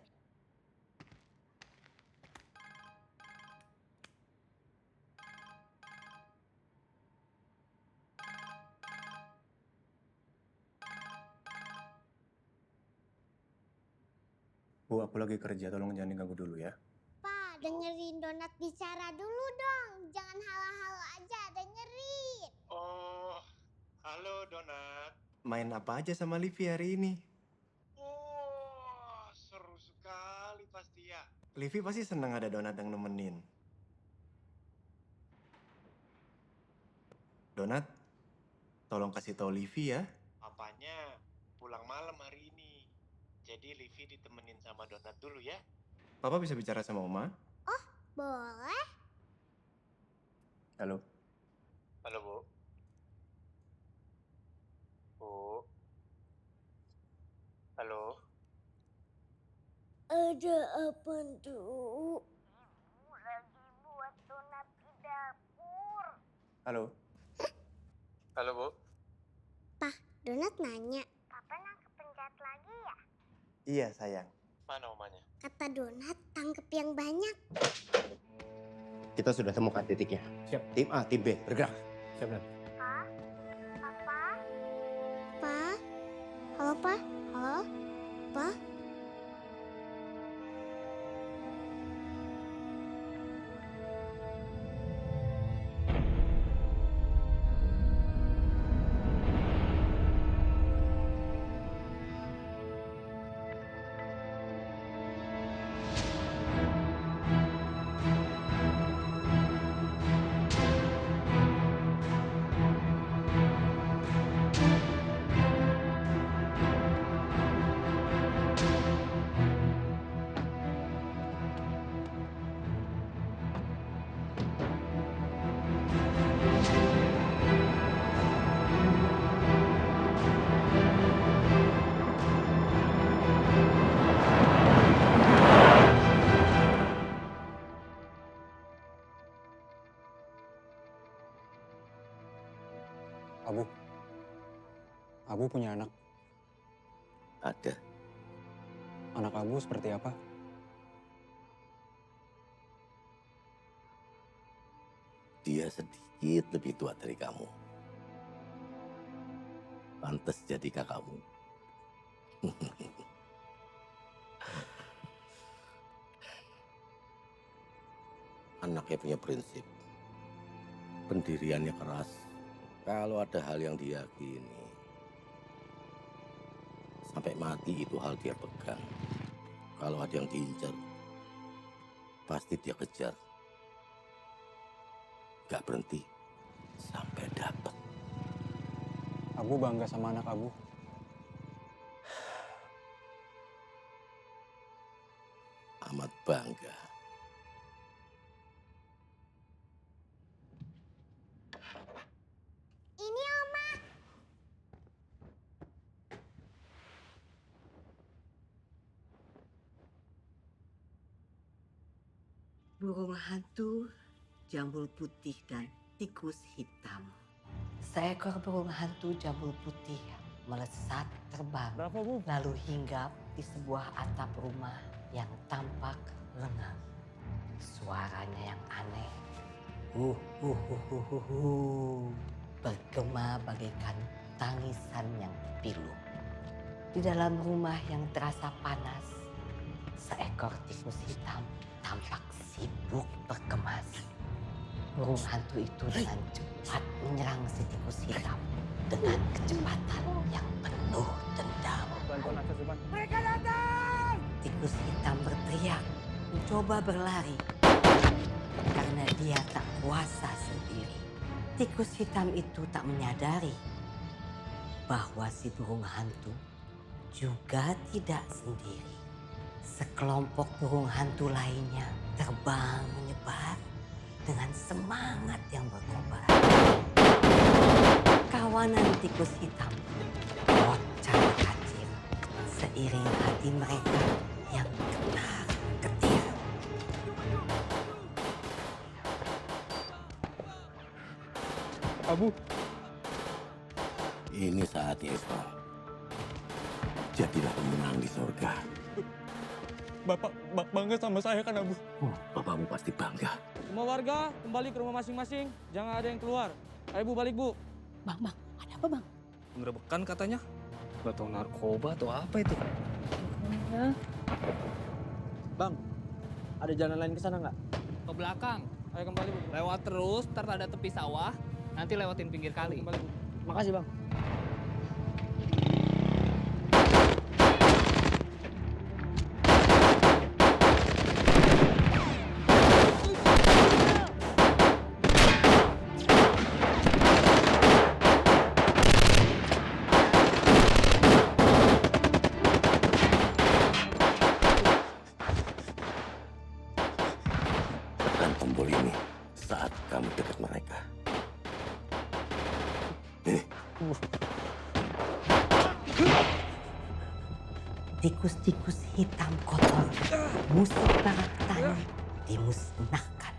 Bu, aku lagi kerja, tolong jangan diganggu dulu ya. Pak, dengerin Donat bicara dulu dong. Jangan halo-halo aja, dengerin. Oh, halo Donat. Main apa aja sama Livi hari ini? Oh, seru sekali pasti ya. Livi pasti senang ada Donat yang nemenin. Donat, tolong kasih tahu Livi ya. Papanya pulang malam hari ini. Jadi Livi ditemenin sama Donat dulu ya. Papa bisa bicara sama Oma? Boleh? Halo. Halo, Bu. Bu. Halo. Ada apa tuh? Ibu lagi buat donat di dapur. Halo. Halo, Bu. Pak, Donat nanya. Papa nangkep penjahat lagi ya? Iya sayang. Mana omanya? Kata Donat, tangkep yang banyak. Kita sudah temukan titiknya. Siap. Tim A, tim B, bergerak. Siap, Dan. Pak? Papa? Pak? Halo, Pak? Halo? Pak? Abu punya anak. Ada. Anak Abu seperti apa? Dia sedikit lebih tua dari kamu. Pantes jadi kakakmu. Anaknya punya prinsip. Pendiriannya keras. Kalau ada hal yang diyakini, sampai mati itu hal dia pegang. Kalau ada yang diincar, pasti dia kejar. Gak berhenti sampai dapat. Abu bangga sama anak Abu. Amat bangga. Ini Oma. Burung hantu, jambul putih, dan tikus hitam. Seekor burung hantu jambul putih melesat terbang, lalu hinggap di sebuah atap rumah yang tampak lengang. Suaranya yang aneh, bergema bagaikan tangisan yang pilu. Di dalam rumah yang terasa panas, seekor tikus hitam tampak sibuk berkemas. Burung hantu itu dengan cepat menyerang si tikus hitam dengan kecepatan yang penuh dendam. Mereka datang! Tikus hitam berteriak, mencoba berlari karena dia tak kuasa sendiri. Tikus hitam itu tak menyadari bahwa si burung hantu juga tidak sendiri. Sekelompok burung hantu lainnya terbang menyebar dengan semangat yang berkobar. Kawanan tikus hitam kocar kacir seiring hati mereka yang getar getir. Abu. Ini saatnya, Ismail. Jadilah pemenang di surga. Bapak bangga sama saya kan, Abu? Bapakmu pasti bangga. Semua warga kembali ke rumah masing-masing. Jangan ada yang keluar. Ayo Bu, balik Bu. Bang, ada apa bang? Penggerebekan katanya. Gak tau narkoba atau apa itu. Bang, ada jalan lain ke sana nggak? Ke belakang. Ayo kembali Bu. Lewat terus, ntar ada tepi sawah. Nanti lewatin pinggir kali. Kembali Bu. Makasih bang. Tekan tombol ini saat kamu dekat mereka. Tikus-tikus hitam kotor, musuh para petani, dimusnahkan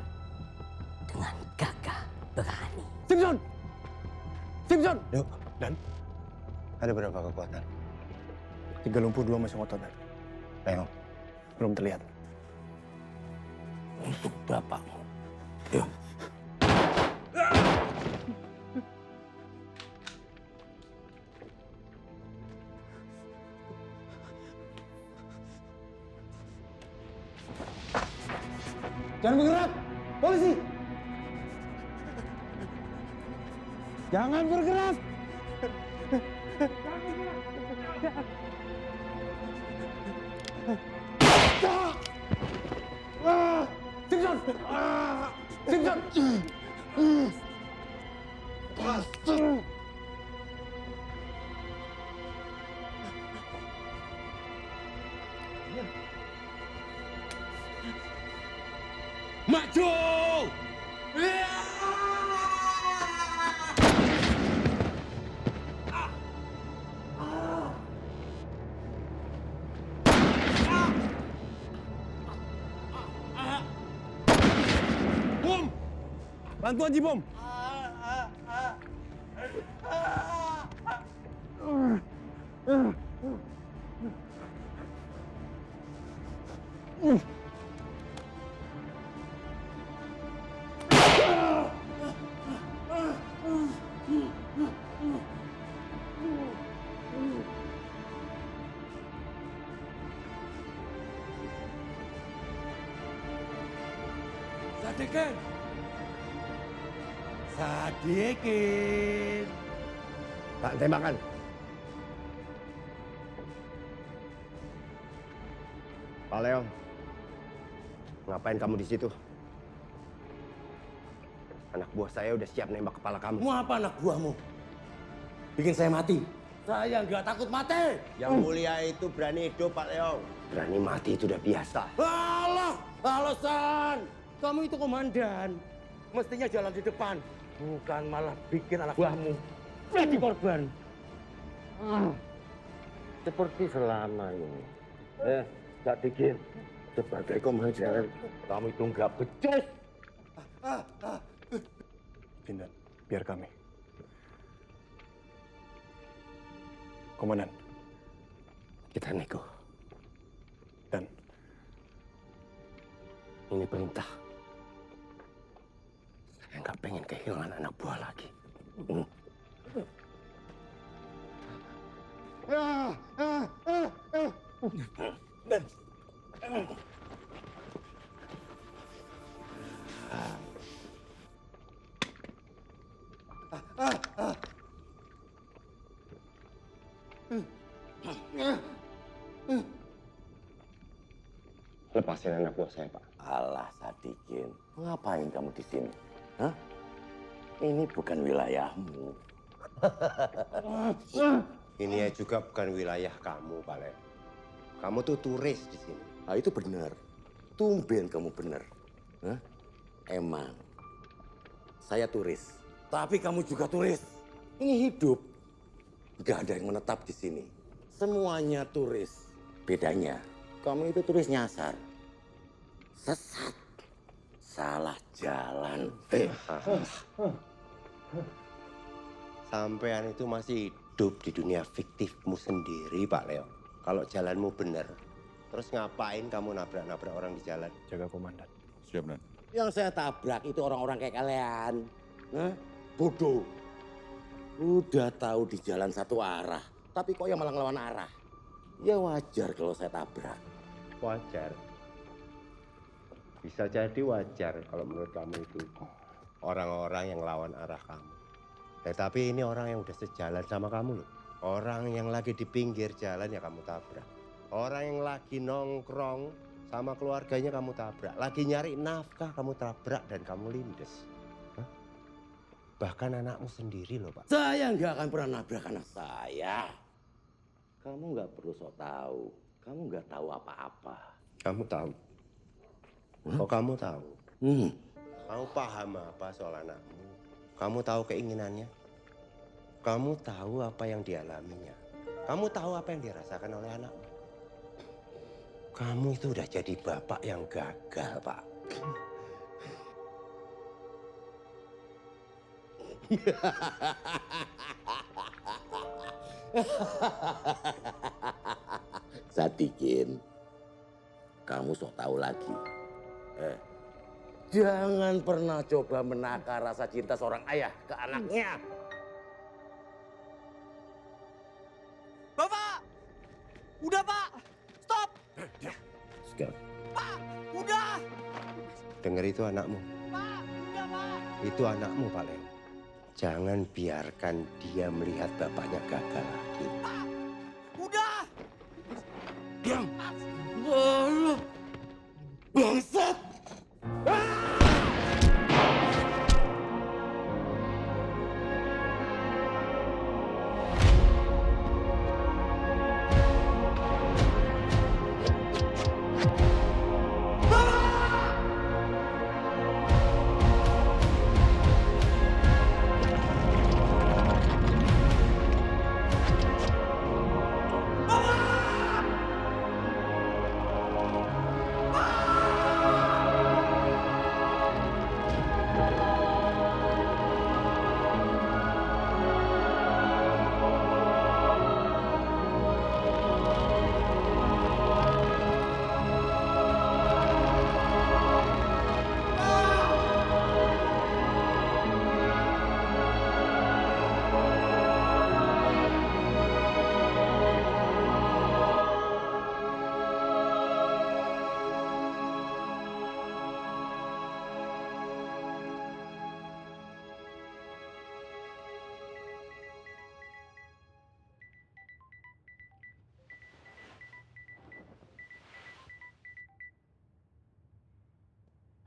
dengan gagah berani. Simpson! Simpson! Yuk, Dan. Ada berapa kekuatan? 3 lumpuh, 2 masih ngotot, Dan. Ayo. Belum terlihat. Untuk bapakmu. Yuk. Jangan bergerak! Polisi! Jangan bergerak! Simpson! Simpson! Maju! Bom! Bantuan Ji Bom! Sadikin! Sadikin! Pak, tembakan. Pak Leong, ngapain kamu di situ? Anak buah saya udah siap nembak kepala kamu. Mau apa anak buahmu? Bikin saya mati? Saya nggak takut mati. Yang mulia itu berani hidup, Pak Leong. Berani mati itu udah biasa. Alah, alasan. Kamu itu komandan. Mestinya jalan di depan. Bukan malah bikin anak buahmu jadi korban. Seperti selama ini. Pak Dikin, sebagai komandan, kamu itu nggak becus. Dinda, biar kami. Komandan. Kita nego. Dan? Ini perintah. Saya nggak pengen kehilangan anak buah lagi. Dan. Lepasin anak buah saya, Pak. Alah, Sadikin. Ngapain kamu di sini? Hah? Ini bukan wilayahmu. Ini ya juga bukan wilayah kamu, Pak Leo. Kamu tuh turis di sini. Ah, itu benar. Tumben kamu benar. Hah? Emang. Saya turis. Tapi kamu juga turis. Ini hidup. Gak ada yang menetap di sini. Semuanya turis. Bedanya, kamu itu turis nyasar. Sesat. Salah jalan. Sampean itu masih hidup di dunia fiktifmu sendiri, Pak Leo. Kalau jalanmu benar, terus ngapain kamu nabrak-nabrak orang di jalan? Jaga komandan. Siap, Dan. Yang saya tabrak itu orang-orang kayak kalian. Hah? Bodoh. Udah tahu di jalan satu arah, tapi kok yang malah ngelawan arah. Ya wajar kalau saya tabrak. Wajar. Bisa jadi wajar kalau menurut kamu itu orang-orang yang lawan arah kamu. Tetapi ini orang yang udah sejalan sama kamu loh. Orang yang lagi di pinggir jalan ya kamu tabrak. Orang yang lagi nongkrong sama keluarganya kamu tabrak. Lagi nyari nafkah kamu tabrak dan kamu lindes. Hah? Bahkan anakmu sendiri loh, Pak. Saya nggak akan pernah nabrak anak saya. Kamu nggak perlu sok tahu. Kamu nggak tahu apa-apa. Kamu tahu. Kok kamu tahu? Kamu paham apa soal anakmu? Kamu tahu keinginannya? Kamu tahu apa yang dialaminya? Kamu tahu apa yang dirasakan oleh anakmu? Kamu itu udah jadi bapak yang gagal, Pak. Sadikin, kamu sok tahu lagi. Jangan pernah coba menakar rasa cinta seorang ayah ke anaknya. Bapak! Udah, Pak! Stop! Sekarang, Pak! Udah! dengar itu anakmu. Pak! Udah, Pak! Itu anakmu, Pak Leo. Jangan biarkan dia melihat bapaknya gagal lagi. Udah! Diam! Allah! Bangsat!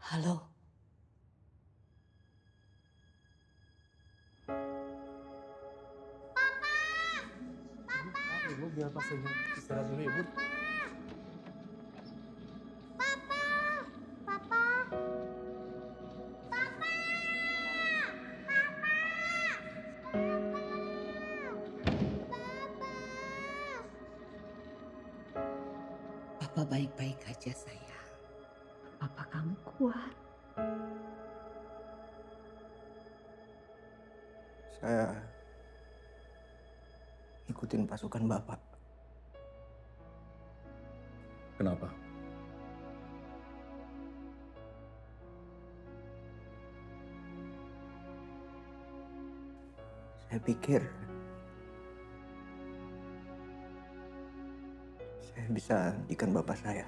Halo. Ibu biar pas lagi istirahat dulu ya, Bu. Papa baik-baik aja sayang. Papa kamu kuat. Saya ikutin pasukan Bapak. Kenapa? Saya pikir saya bisa hentikan Bapak saya.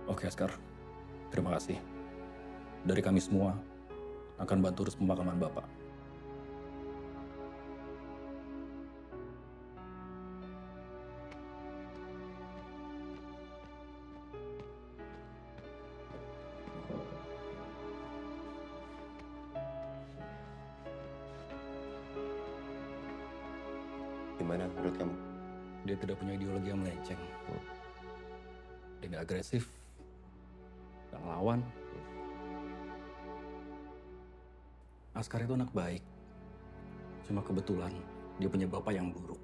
Oke, Askar. Terima kasih. Dari kami semua akan bantu urus pemakaman Bapak. Gimana menurut kamu? Dia tidak punya ideologi yang melenceng. Dia nggak agresif, nggak ngelawan. Askar itu anak baik. Cuma kebetulan dia punya bapak yang buruk.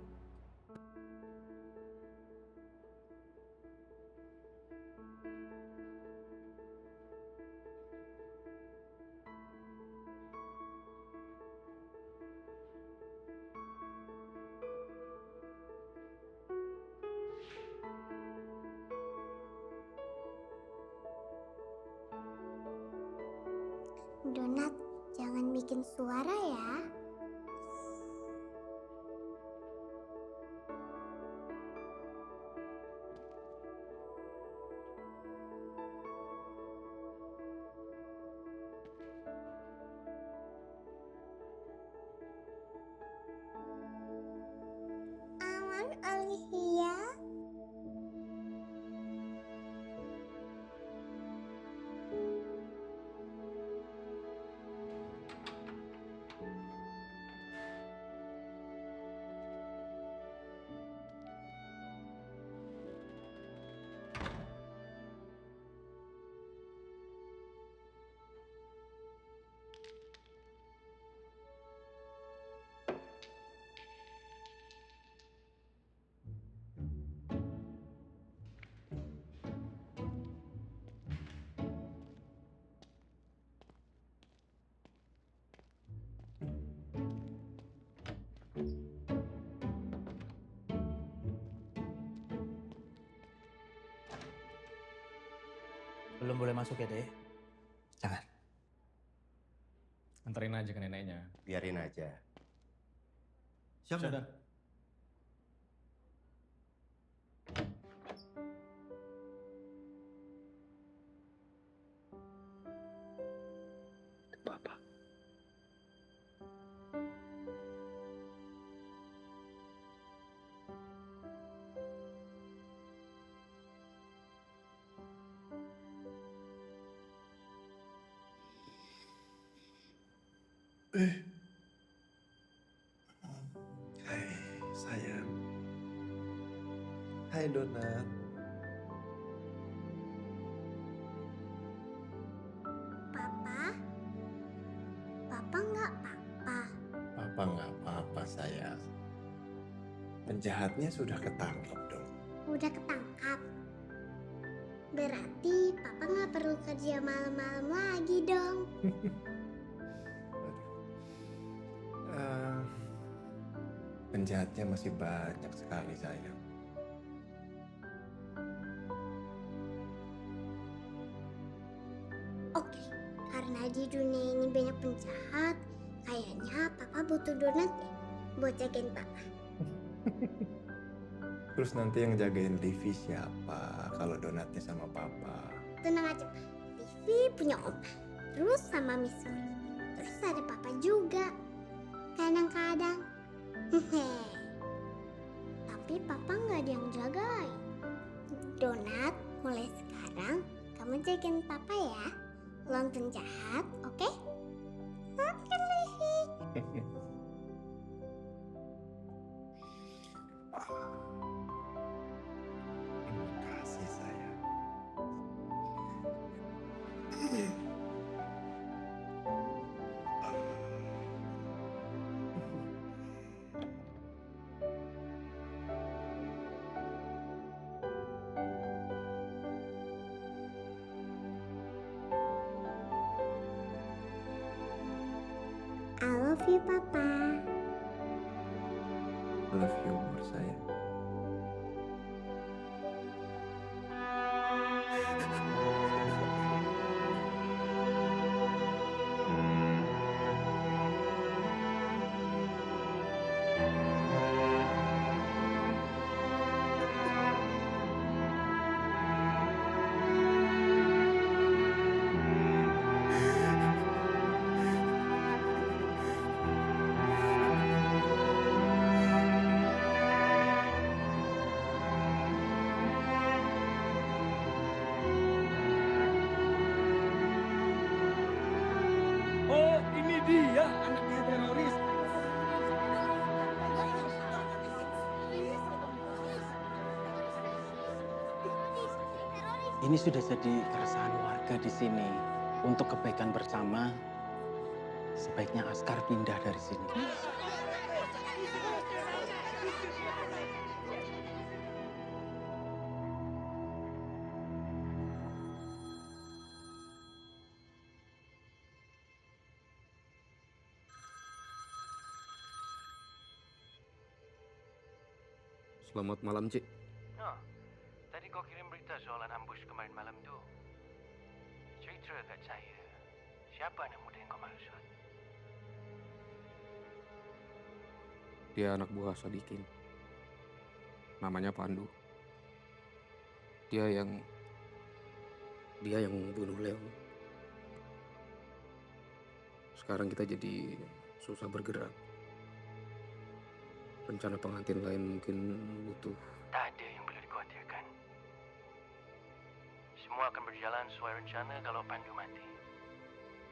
Donat, jangan bikin suara ya. Aman, Olivia. Belum boleh masuk ya, Dek? Jangan. Anterin aja ke neneknya. Biarin aja. Siapa? Bapak. Hai, sayang. Hai, Donat. Papa? Papa nggak apa-apa. Papa nggak apa-apa, sayang. Penjahatnya sudah ketangkep dong. Udah ketangkap. Berarti papa nggak perlu kerja malam-malam lagi dong. Penjahatnya masih banyak sekali, sayang. Oke, karena di dunia ini banyak penjahat, kayaknya papa butuh donat deh buat jagain papa. Terus nanti yang jagain Livi siapa kalau donatnya sama papa? Tenang aja, Livi punya opa, terus sama Missouri, terus ada papa juga. Kadang-kadang, tapi papa nggak ada yang jagain. Donat, mulai sekarang kamu jagain papa ya. Lawan penjahat, oke? Oke, Livi. Terima kasih, sayang. I love you, Papa. Love you more, sayang. Oh, ini dia anaknya teroris. Ini sudah jadi keresahan warga di sini. Untuk kebaikan bersama, sebaiknya Askar pindah dari sini. Selamat malam, Cik. Oh, tadi kau kirim berita soalan ambush kemarin malam tuh. Cerita kat saya, siapa anak muda yang kau maksud? Dia anak buah Sadikin. Namanya Pandu. Dia yang bunuh Leon. Sekarang kita jadi susah bergerak. Rencana pengantin lain mungkin butuh. Tak ada yang perlu dikhawatirkan. Semua akan berjalan sesuai rencana kalau Pandu mati.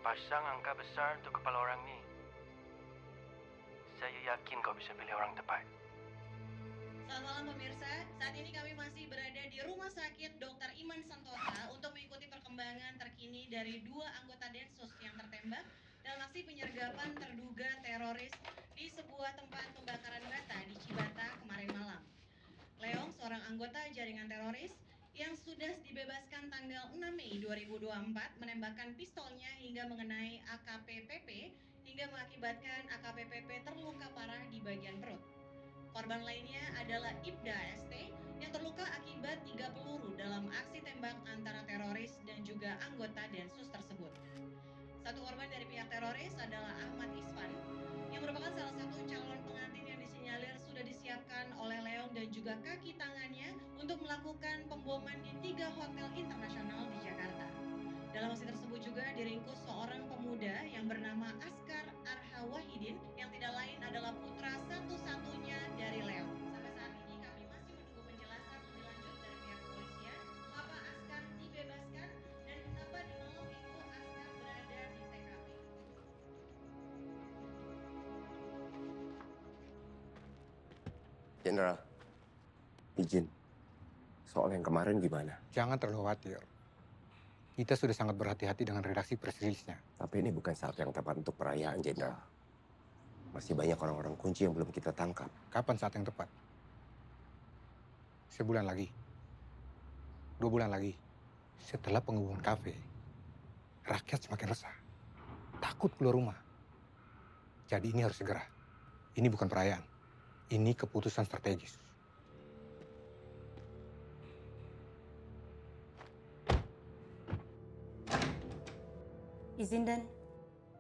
Pasang angka besar untuk kepala orang ni. Saya yakin kau bisa pilih orang tepat. Selamat malam pemirsa, saat ini kami masih berada di Rumah Sakit Dr. Iman Santosa untuk mengikuti perkembangan terkini dari 2 anggota Densus yang tertembak dalam aksi penyergapan terduga teroris di sebuah tempat pembakaran bata di Cibata kemarin malam. Leong, seorang anggota jaringan teroris yang sudah dibebaskan tanggal 6 Mei 2024, menembakkan pistolnya hingga mengenai AKPPP hingga mengakibatkan AKPPP terluka parah di bagian perut. Korban lainnya adalah Ibda ST yang terluka akibat 3 peluru dalam aksi tembak antara teroris dan juga anggota Densus tersebut. Satu korban dari pihak teroris adalah Ahmad Isfan yang merupakan salah satu calon pengantin yang disinyalir sudah disiapkan oleh Leong dan juga kaki tangannya untuk melakukan pemboman di 3 hotel internasional di Jakarta. Dalam aksi tersebut juga diringkus seorang pemuda yang bernama Askar Arha Wahidin yang tidak lain adalah putra satu-satunya dari Leong. Sampai saat ini kami masih menunggu penjelasan lebih lanjut dari pihak kepolisian mengapa Askar dibebaskan dan kenapa di malam itu Askar berada di TKP. Jenderal, izin. Soal yang kemarin gimana? Jangan terlalu khawatir. Kita sudah sangat berhati-hati dengan redaksi press release-nya. Tapi ini bukan saat yang tepat untuk perayaan, Jenderal. Masih banyak orang-orang kunci yang belum kita tangkap. Kapan saat yang tepat? Sebulan lagi. 2 bulan lagi. Setelah pengumuman kafe, rakyat semakin resah. Takut keluar rumah. Jadi ini harus segera. Ini bukan perayaan. Ini keputusan strategis. Izin Dan,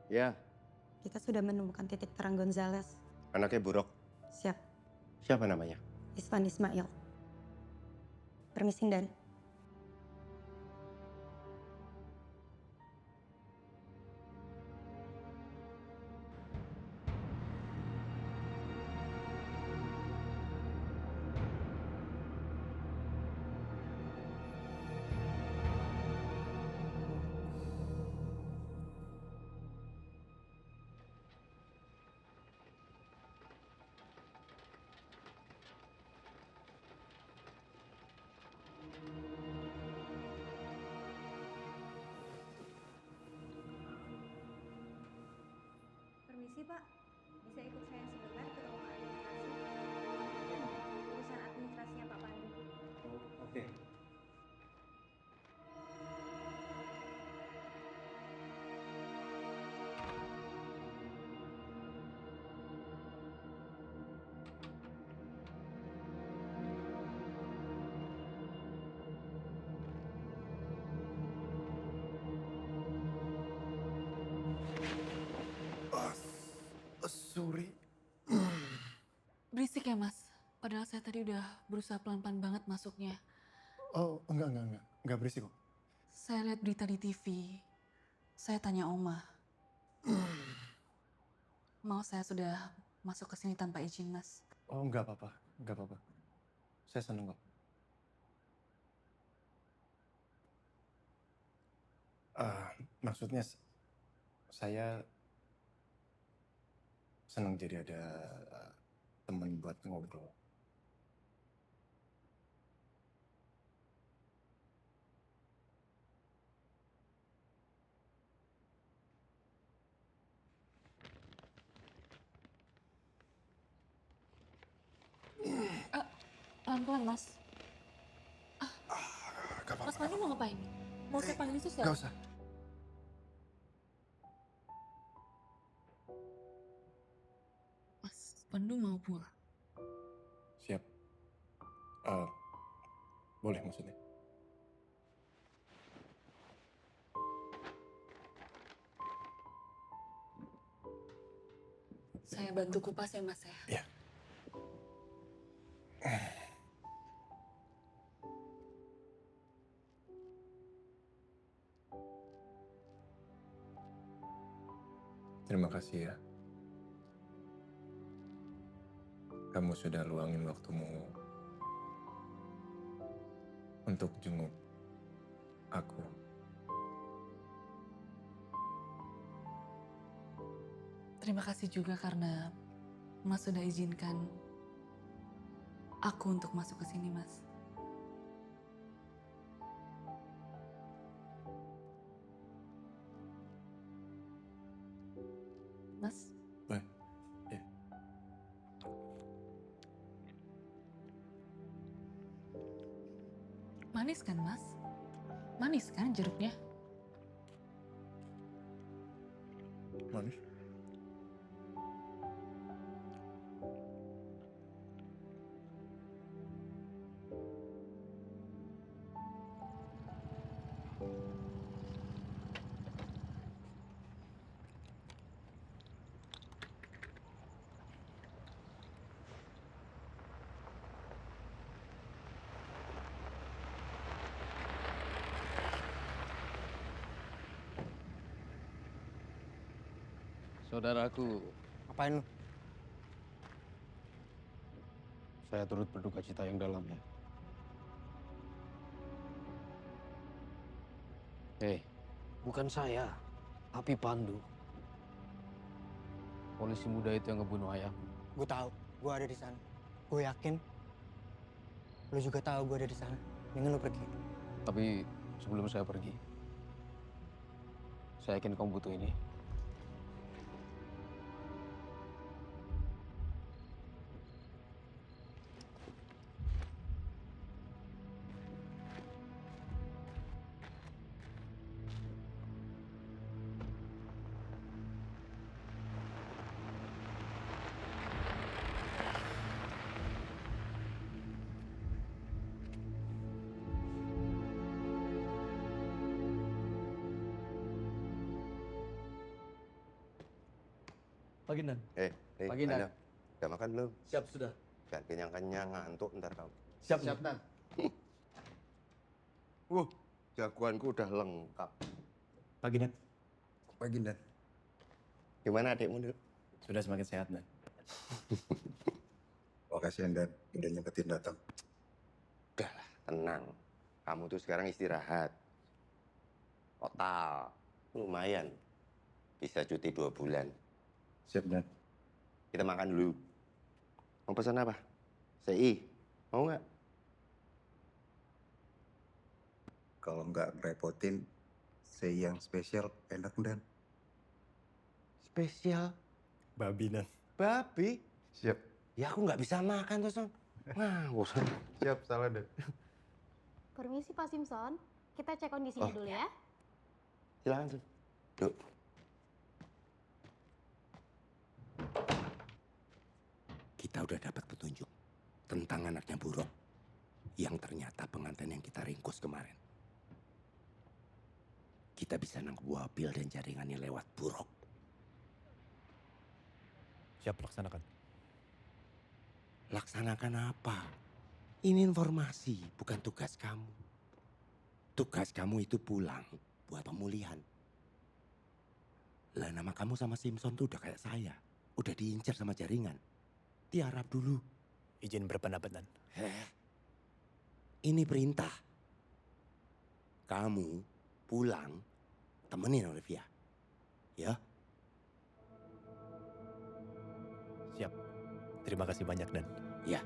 Ya, kita sudah menemukan titik terang Gonzales. anaknya Buruk. Siap, Siapa namanya? Isvan Ismail. Permisi Dan. Permisi Pak, bisa ikut saya sebentar ke ruang administrasi? Urusan administrasinya Pak Pandu. Oke. Suri. Berisik ya Mas, padahal saya tadi udah berusaha pelan-pelan banget masuknya. Oh, enggak. Enggak berisik kok. Saya lihat berita di TV, saya tanya Oma. Mau saya sudah masuk ke sini tanpa izin Mas. Oh, enggak apa-apa. Saya seneng kok. Maksudnya saya senang jadi ada teman buat ngobrol. Pelan-pelan, Mas. Mas Pandu mau ngapain? Mau saya panggilin suster? Gak usah. Mas Pandu mau pulang. Siap. Boleh maksudnya. Saya bantu kupas ya, Mas ya. Iya. Terima kasih ya. Kamu sudah luangin waktumu untuk jenguk aku. Terima kasih juga karena Mas sudah izinkan aku untuk masuk ke sini, Mas. Mas? Ya. Manis kan, Mas? Manis kan jeruknya? Manis? Saudaraku. Apain lu? Saya turut berduka cita yang dalam ya. Hei, bukan saya, tapi Pandu. Polisi muda itu yang ngebunuh ayahku. Gue tahu, gue ada di sana. Gue yakin lu juga tahu gue ada di sana. Mending lu pergi. Tapi sebelum saya pergi, saya yakin kamu butuh ini. Pagi, Nan. Pagi, Nan. Anak. Udah makan belum? Siap, sudah. Jangan kenyang-kenyang, ngantuk ntar kamu. Siap, Nan. Jagoanku udah lengkap. Pagi, Nan. Pagi, Nan. Gimana adikmu, Duk? Sudah semakin sehat, Nan. Makasih, Dan. Udah nyempetin datang. Udahlah, tenang. Kamu tuh sekarang istirahat. Total. Lumayan. Bisa cuti 2 bulan. Siap, Dan. Kita makan dulu. Mau pesan apa? CI. Mau nggak? Kalau nggak ngerepotin, saya yang spesial enak, Dan. Spesial? Babi, Dan. Babi? Siap. Ya aku nggak bisa makan tuh, Son. Ngawur. Siap, salah, Dan. Permisi Pak Simpson, kita cek kondisinya dulu ya. Silakan, Son. Duk. Kita udah dapat petunjuk tentang anaknya Buruk yang ternyata pengantin yang kita ringkus kemarin. Kita bisa nangkep Wabil dan jaringannya lewat Buruk. Siap, laksanakan. Laksanakan apa? Ini informasi, bukan tugas kamu. Tugas kamu itu pulang buat pemulihan. Lah nama kamu sama Simpson tuh udah kayak saya. Udah diincar sama jaringan. Tiarap dulu. Izin berpendapat, Dan. Ini perintah. Kamu pulang, temenin Olivia. Ya? Siap. Terima kasih banyak, Dan. Ya.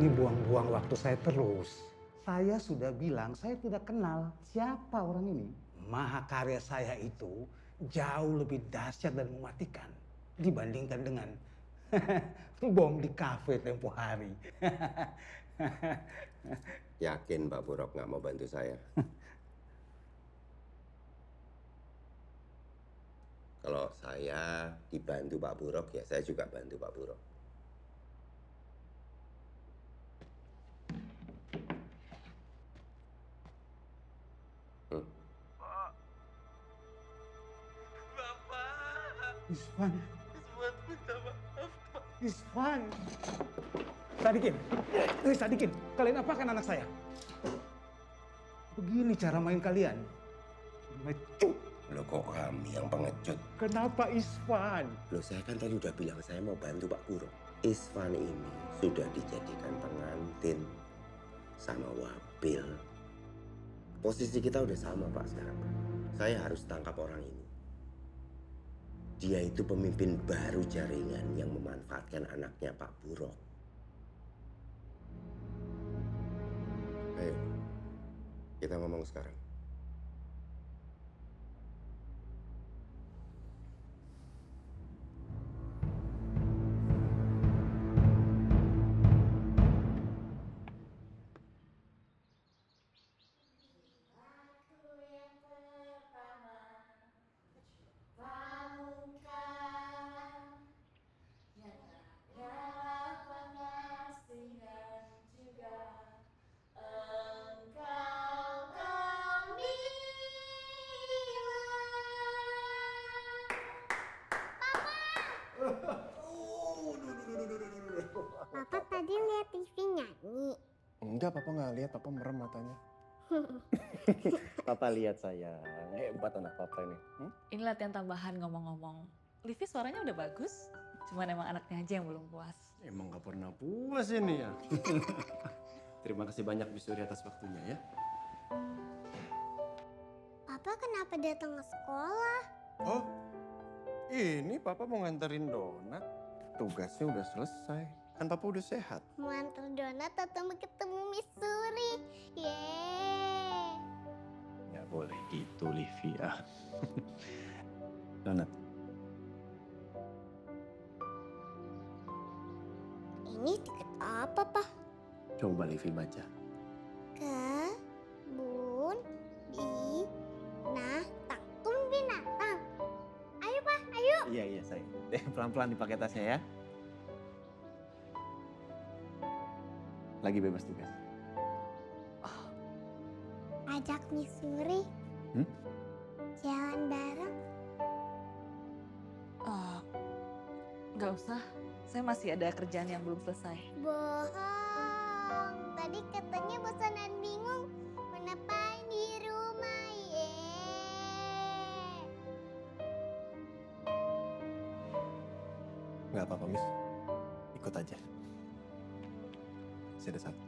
ini buang-buang waktu saya terus. Saya sudah bilang saya tidak kenal siapa orang ini. Mahakarya saya itu jauh lebih dahsyat dan mematikan dibandingkan dengan bom di kafe tempo hari. Yakin Pak Burok nggak mau bantu saya? Kalau saya dibantu Pak Burok, ya saya juga bantu Pak Burok. Isvan. Iswan minta maaf, Pak. Isvan. Sadikin. Sadikin, kalian apakan anak saya? Begini cara main kalian. Mengecut. Loh kok kami yang pengecut? Kenapa Isvan? Loh saya kan tadi udah bilang saya mau bantu Pak Burok. Isvan ini sudah dijadikan pengantin sama Wabil. Posisi kita udah sama Pak sekarang. Saya harus tangkap orang ini. Dia itu pemimpin baru jaringan yang memanfaatkan anaknya Pak Burok. Ayo, kita ngomong sekarang. Papa tadi lihat TV nyanyi. Enggak, Papa nggak lihat. Papa merem matanya. Papa lihat sayang. Hebat anak Papa ini. Ini latihan tambahan ngomong-ngomong. Livi suaranya udah bagus, cuman emang anaknya aja yang belum puas. Emang nggak pernah puas ini ya. Terima kasih banyak Bisuri atas waktunya ya. Papa kenapa datang ke sekolah? Oh, ini Papa mau nganterin donat. Tugasnya udah selesai. Kan Papa udah sehat. Mau antar donat atau mau ketemu Miss Suri? Yeay. Ya boleh gitu, Livia. Donat. Ini tiket apa, Pak? Coba Livi baca. Kebun binatang. Ayo, Pak, ayo. Iya sayang. Pelan-pelan dipakai tasnya ya. Lagi bebas tugas. Ajak Miss Suri jalan bareng. Nggak usah, saya masih ada kerjaan yang belum selesai. Bohong. Tadi katanya bosan dan bingung. Mau ngapain di rumah? Nggak apa-apa, Miss. Ikut aja. Masih ada satu.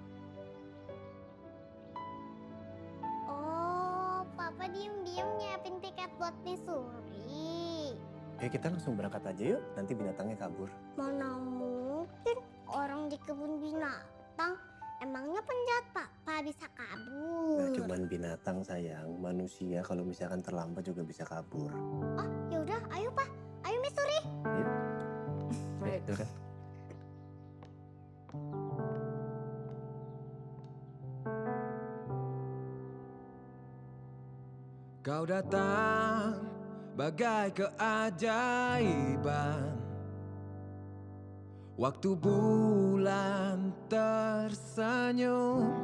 Oh, Papa diem-diem nyiapin tiket buat Miss Suri. Kita langsung berangkat aja yuk. Nanti binatangnya kabur. Mana mungkin orang di kebun binatang. Emangnya penjahat Papa bisa kabur? Nggak cuman binatang sayang, manusia kalau misalkan terlambat juga bisa kabur. Oh, yaudah, ayo Pak. Ayo Miss Suri. Baik. Betul kan? Kau datang bagai keajaiban. Waktu bulan tersenyum,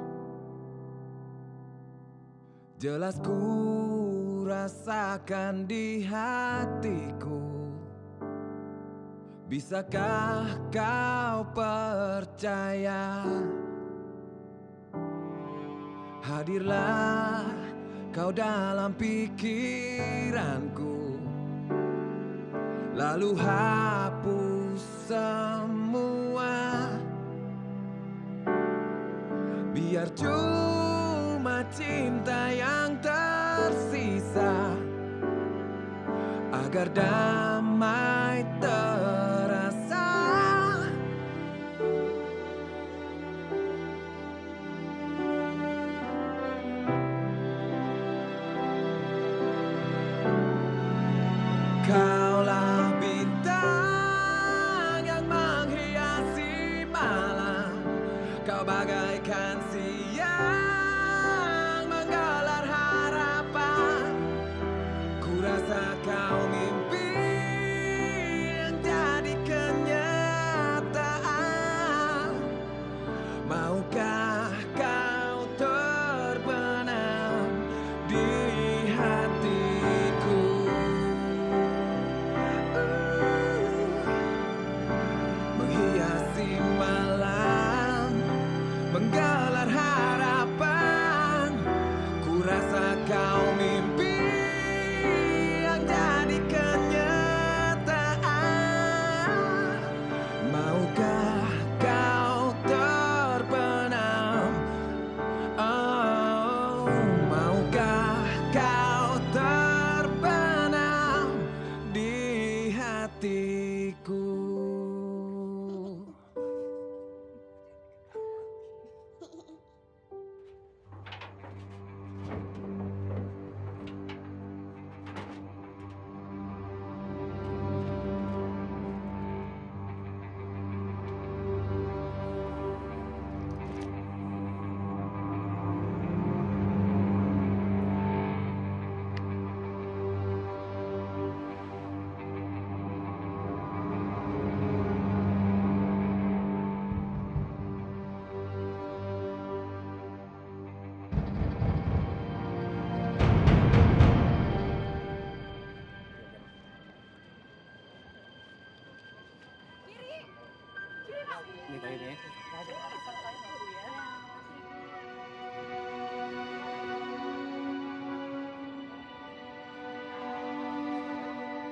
jelas ku rasakan di hatiku. Bisakah kau percaya? Hadirlah kau dalam pikiranku, lalu hapus semua. Biar cuma cinta yang tersisa, agar damai terasa.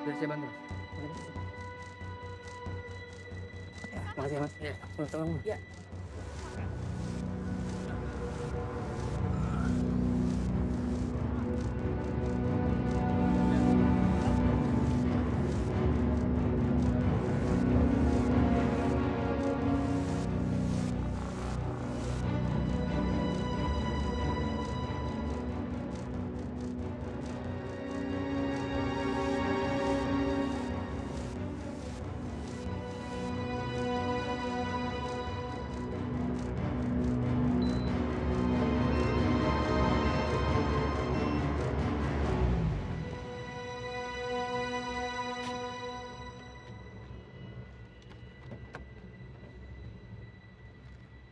Biar saya bantu. Makasih ya, Mas. Ya, tolong. Ya.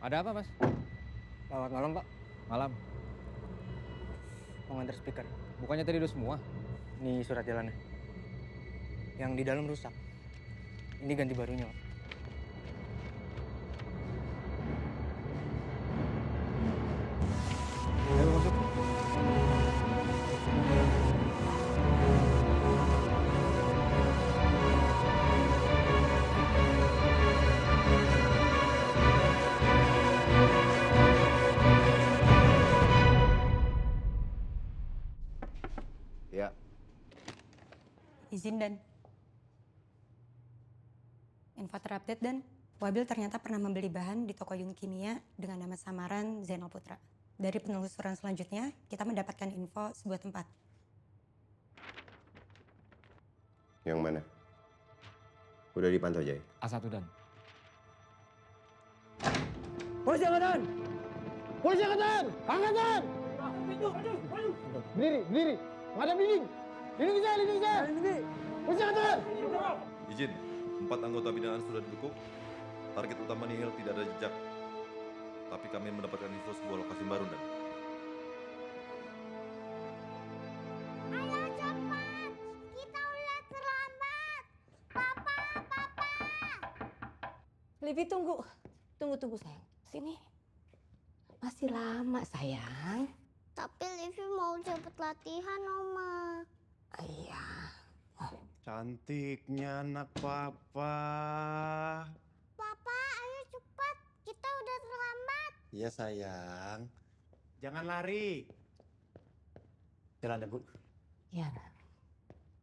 Ada apa, Mas? Selamat malam, Pak. Malam. Mau nganter speaker. Bukannya tadi udah semua? Ini surat jalannya. Yang di dalam rusak. Ini ganti barunya, Pak. Ayo masuk. Ya. Izin dan info terupdate dan Wabil ternyata pernah membeli bahan di toko Yun Kimia dengan nama samaran Zainal Putra. Dari penelusuran selanjutnya, kita mendapatkan info sebuah tempat. Yang mana? Udah dipantau, Jay? A1 dan. Polisi angkatan! Polisi angkatan! Angkatan! Berdiri, berdiri. Menghadap dinding. Lindungi saya, lindungi saya. Polisi angkatan! Izin, 4 anggota binaan sudah dibekuk. Target utama nihil tidak ada jejak. Tapi kami mendapatkan info sebuah lokasi baru, dan Ayo cepat, kita udah terlambat. Papa, papa. Livi tunggu. Tunggu sayang. Sini. Masih lama sayang. Tapi Livi mau cepet latihan, Oma. Iya. Cantiknya anak papa. Papa, ayo cepat. Kita udah terlambat. Iya sayang. Jangan lari. Jalan deh, Bu. Iya.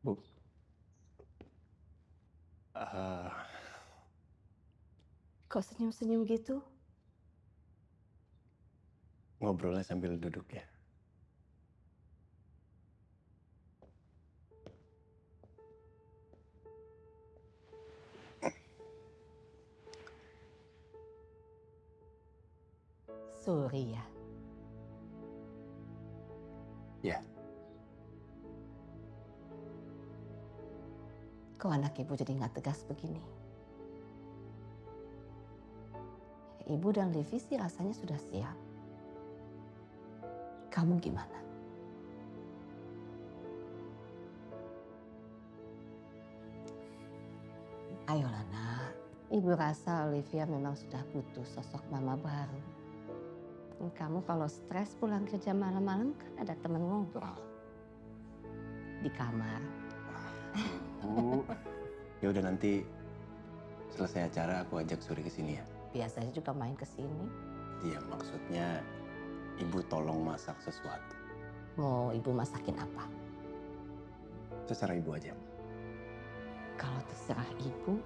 Bu. Kok senyum-senyum gitu? Ngobrolnya sambil duduk ya. Surya. Ya. Kok anak ibu jadi nggak tegas begini? Ibu dan Livi sih rasanya sudah siap. Kamu gimana? Ayolah nak, ibu rasa Olivia memang sudah butuh sosok mama baru. Kamu kalau stres pulang kerja malam-malam kan ada teman ngobrol. Di kamar. Bu, ya udah nanti selesai acara aku ajak Suri ke sini ya. Biasanya juga main ke sini. Iya, maksudnya ibu tolong masak sesuatu. Mau ibu masakin apa? Secara ibu aja. Kalau terserah ibu,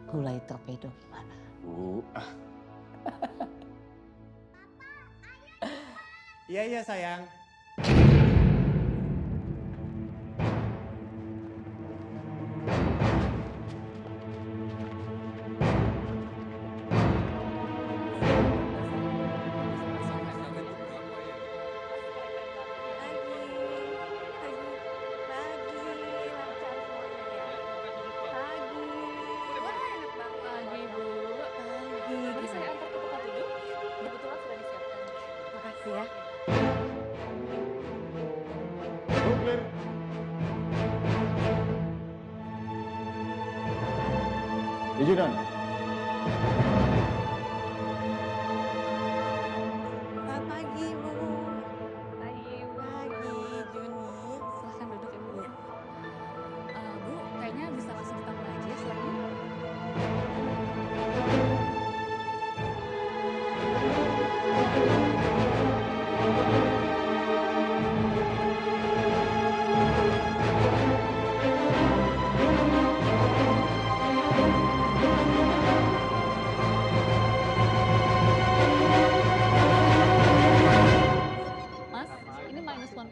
gulai torpedo gimana? Bu, Iya sayang. Pagi, Bu. Mari saya antar ke tempat duduk. Kebetulan sudah disiapkan. Makasih ya. Brooklyn. Izinan. Selamat pagi, Bu. Pagi, Bu. Pagi, Juni. Silahkan duduk, Ibu. Bu,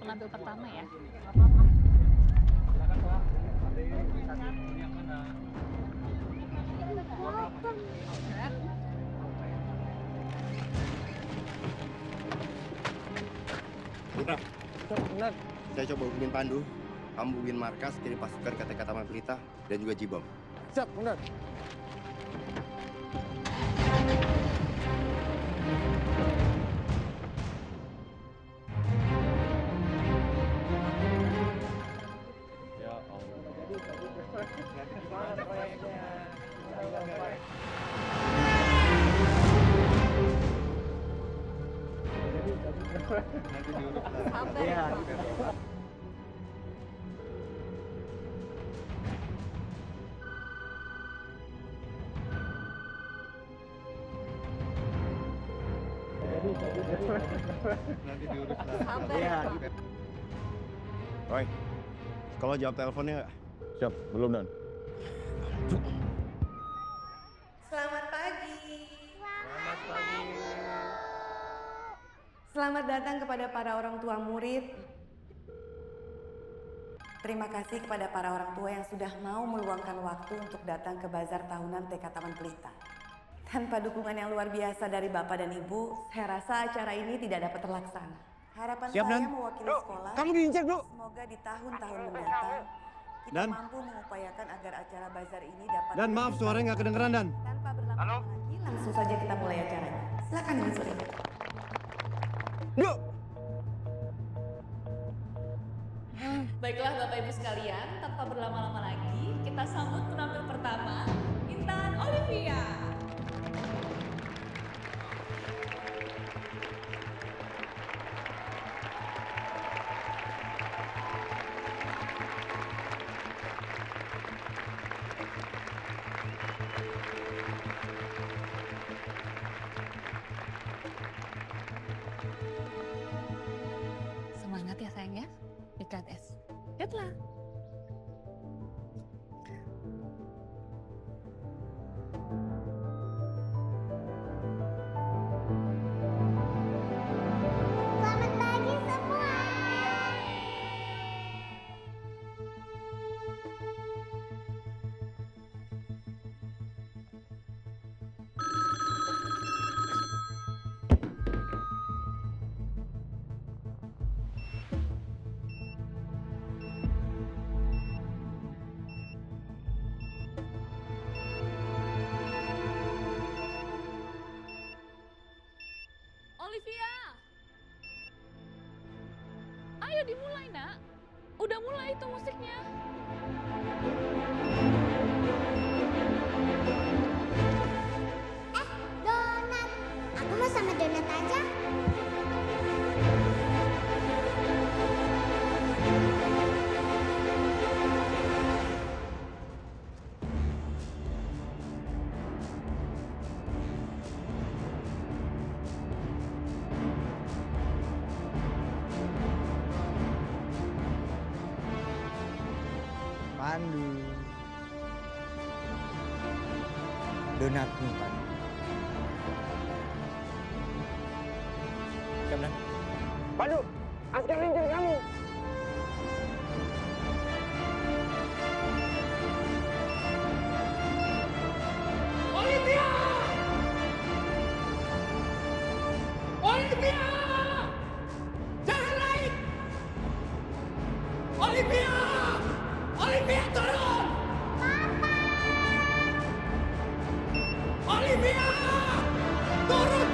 penampil pertama ya. Benar. Benar. Saya coba hubungin Pandu. Kamu hubungin markas, kirim pasukan ke TK Taman Pelita dan juga Jibom. Siap, benar. Nanti diurut lah. Sabar. Iya. Nanti diurut lah. Sabar. Iya. Roy, kalau jawab teleponnya nggak? Siap, belum Dan. Selamat pagi. Selamat pagi. Selamat datang kepada para orang tua murid. Terima kasih kepada para orang tua yang sudah mau meluangkan waktu untuk datang ke bazar tahunan TK Taman Pelita. Tanpa dukungan yang luar biasa dari Bapak dan Ibu, saya rasa acara ini tidak dapat terlaksana. Harapan Siap, saya Dan. mewakili sekolah. kamu diinjak, Bro. Semoga di tahun-tahun mendatang kita Dan. mampu mengupayakan agar acara bazar ini dapat. Dan maaf suaranya nggak kedengeran Dan. Tanpa berlama-lama lagi, langsung saja kita mulai acaranya. Silakan menyusuri. Yuk. Baiklah Bapak Ibu sekalian, tanpa berlama-lama lagi, kita sambut penampil pertama, Intan Olivia. Semangat ya sayang ya, IKTS. Lihatlah. Selamat pagi semua. Olivia. Ayo dimulai, Nak. Udah mulai itu musiknya. Donat. Aku mau sama donat aja. Pandu. Donatmu, Pandu. Siap, Dan. Pandu, askar ngincer kamu. Olivia! Olivia! Jangan naik! Olivia! Olivia turun! Papa! Olivia! Turun!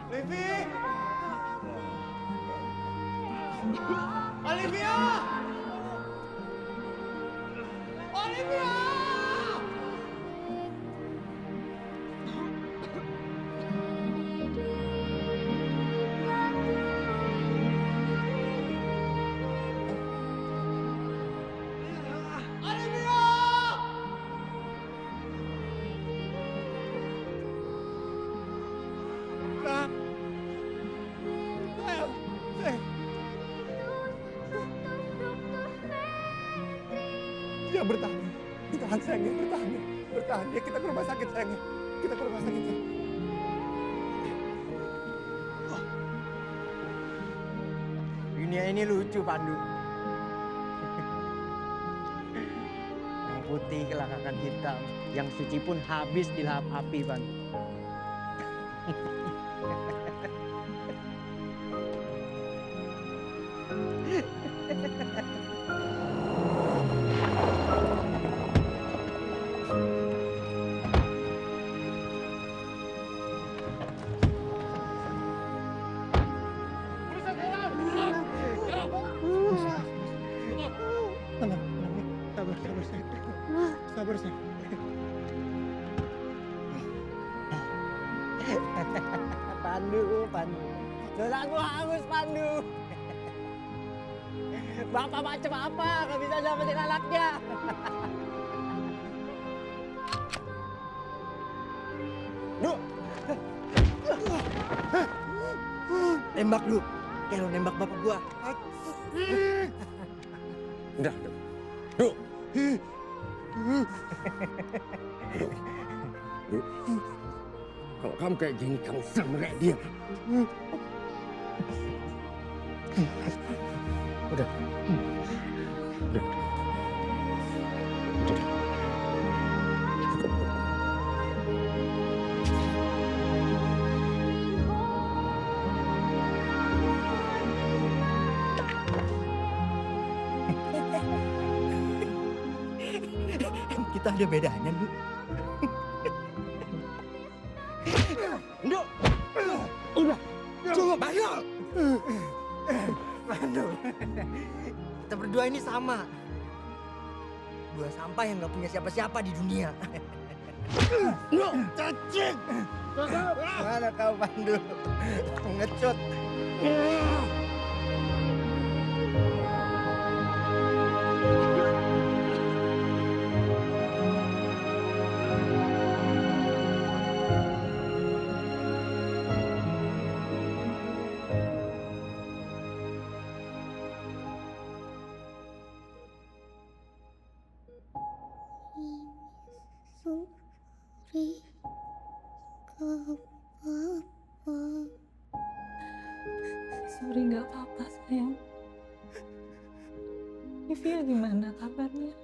Livi! Olivia! Olivia! Ya bertahan. Bertahan sayang ya, bertahan ya. Bertahan ya, kita ke rumah sakit sayang ya. Kita ke rumah sakit sayang. Dunia ini lucu, Pandu. Yang putih kelakakan hitam, yang suci pun habis dilahap api, Pandu. Tenang, sabar, sabar sayang. Sabar sayang. Pandu, Pandu. Dosaku hangus, Pandu. Bapak macam apa? Gak bisa dapetin anaknya. Du! Tembak lu. Kayak lu nembak bapak gua. Udah. Duh. Duh. Kalau kamu kayak gini, kamu sama kayak dia. Udah. Udah. Kita ada bedanya, Du. Du! Udah. Cukup. Ayo. Pandu. Kita berdua ini sama. Dua sampah yang gak punya siapa-siapa di dunia. Du! Cacing! Mana kau, Pandu? Ngecut. Sorry ke papa. Sorry, nggak apa-apa sayang. Livia gimana kabarnya?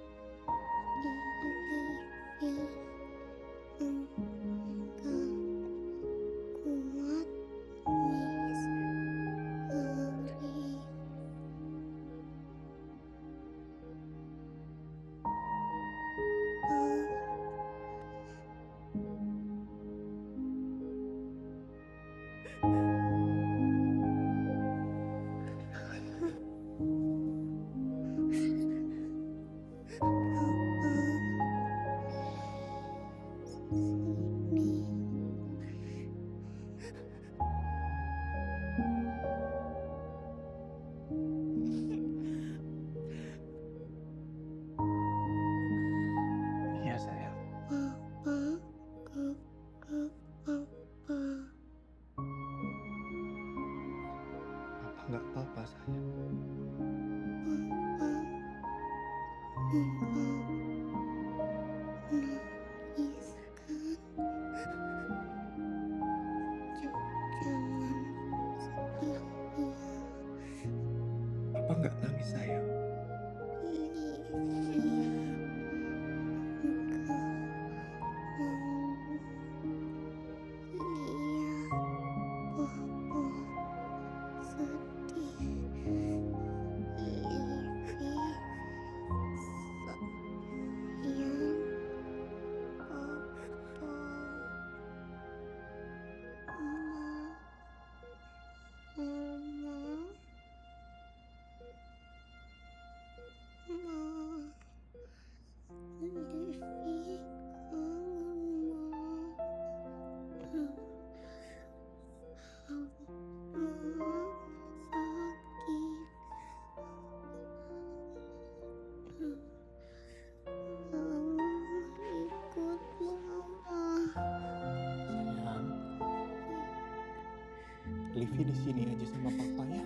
Livi di sini aja sama papa ya.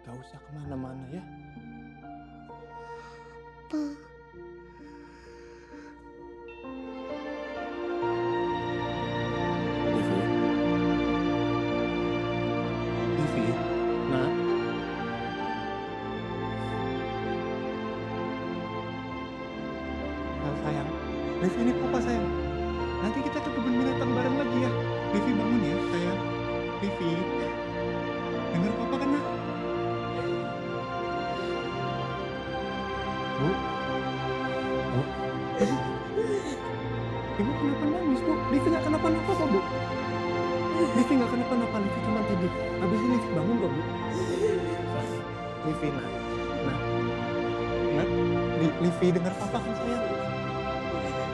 Gak usah kemana-mana ya. Livi, nak. Sayang, Livi ini papa sayang. Nanti kita ke kebun binatang bareng lagi ya. Livi bangun ya sayang. Livi, dengar papa kan nak? Bu, bu, ibu kenapa nangis bu? Livi nggak kenapa-napa kok bu. Livi nggak kenapa-napa, Livi cuma tidur. Habis ini Livi bangun kok bu. Livi nak, Livi dengar papa kan sayang.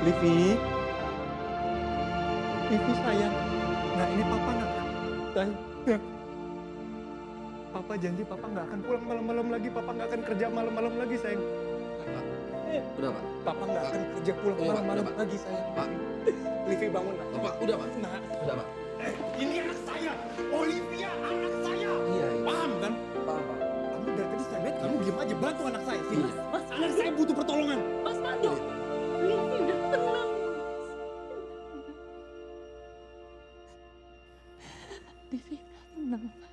Livi sayang. Nah ini papa nak. Sayang. Papa janji papa nggak akan pulang malam-malam lagi. Papa nggak akan kerja malam-malam lagi sayang. Udah pak. Papa nggak akan kerja pulang malam-malam lagi sayang. Pak. Livi bangun nak. Pak, udah pak. Nak. Udah pak. Ini anak saya. Olivia anak saya. Iya. Paham kan? Paham pak. Kamu dari tadi saya lihat kamu diam aja, bantu anak saya sini. Anak saya butuh pertolongan. Mas Pandu, Livi udah tenang. Livi udah tenang, Mas.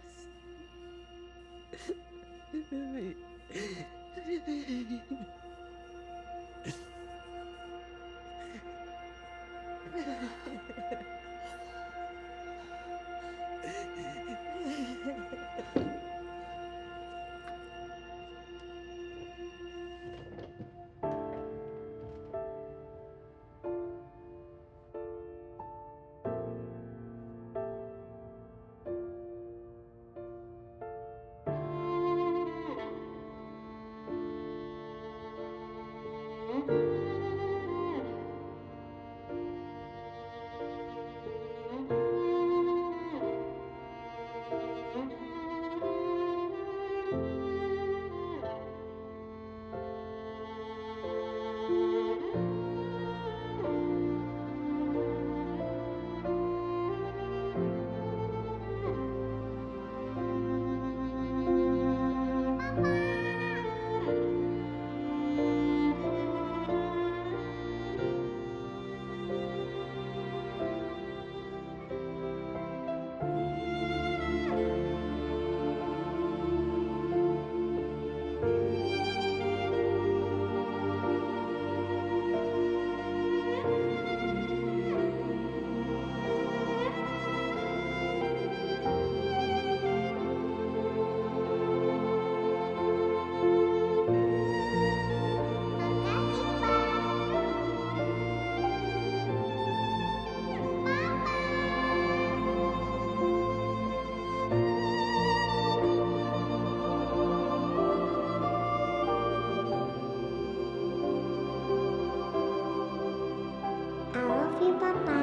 I love you, Papa.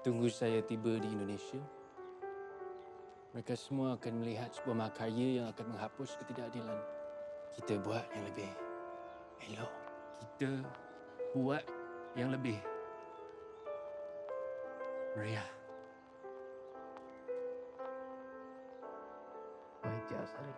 Tunggu saya tiba di Indonesia, mereka semua akan melihat sebuah makarya yang akan menghapus ketidakadilan. Kita buat yang lebih elok. Kita buat yang lebih meriah. Baik, Cik Asari.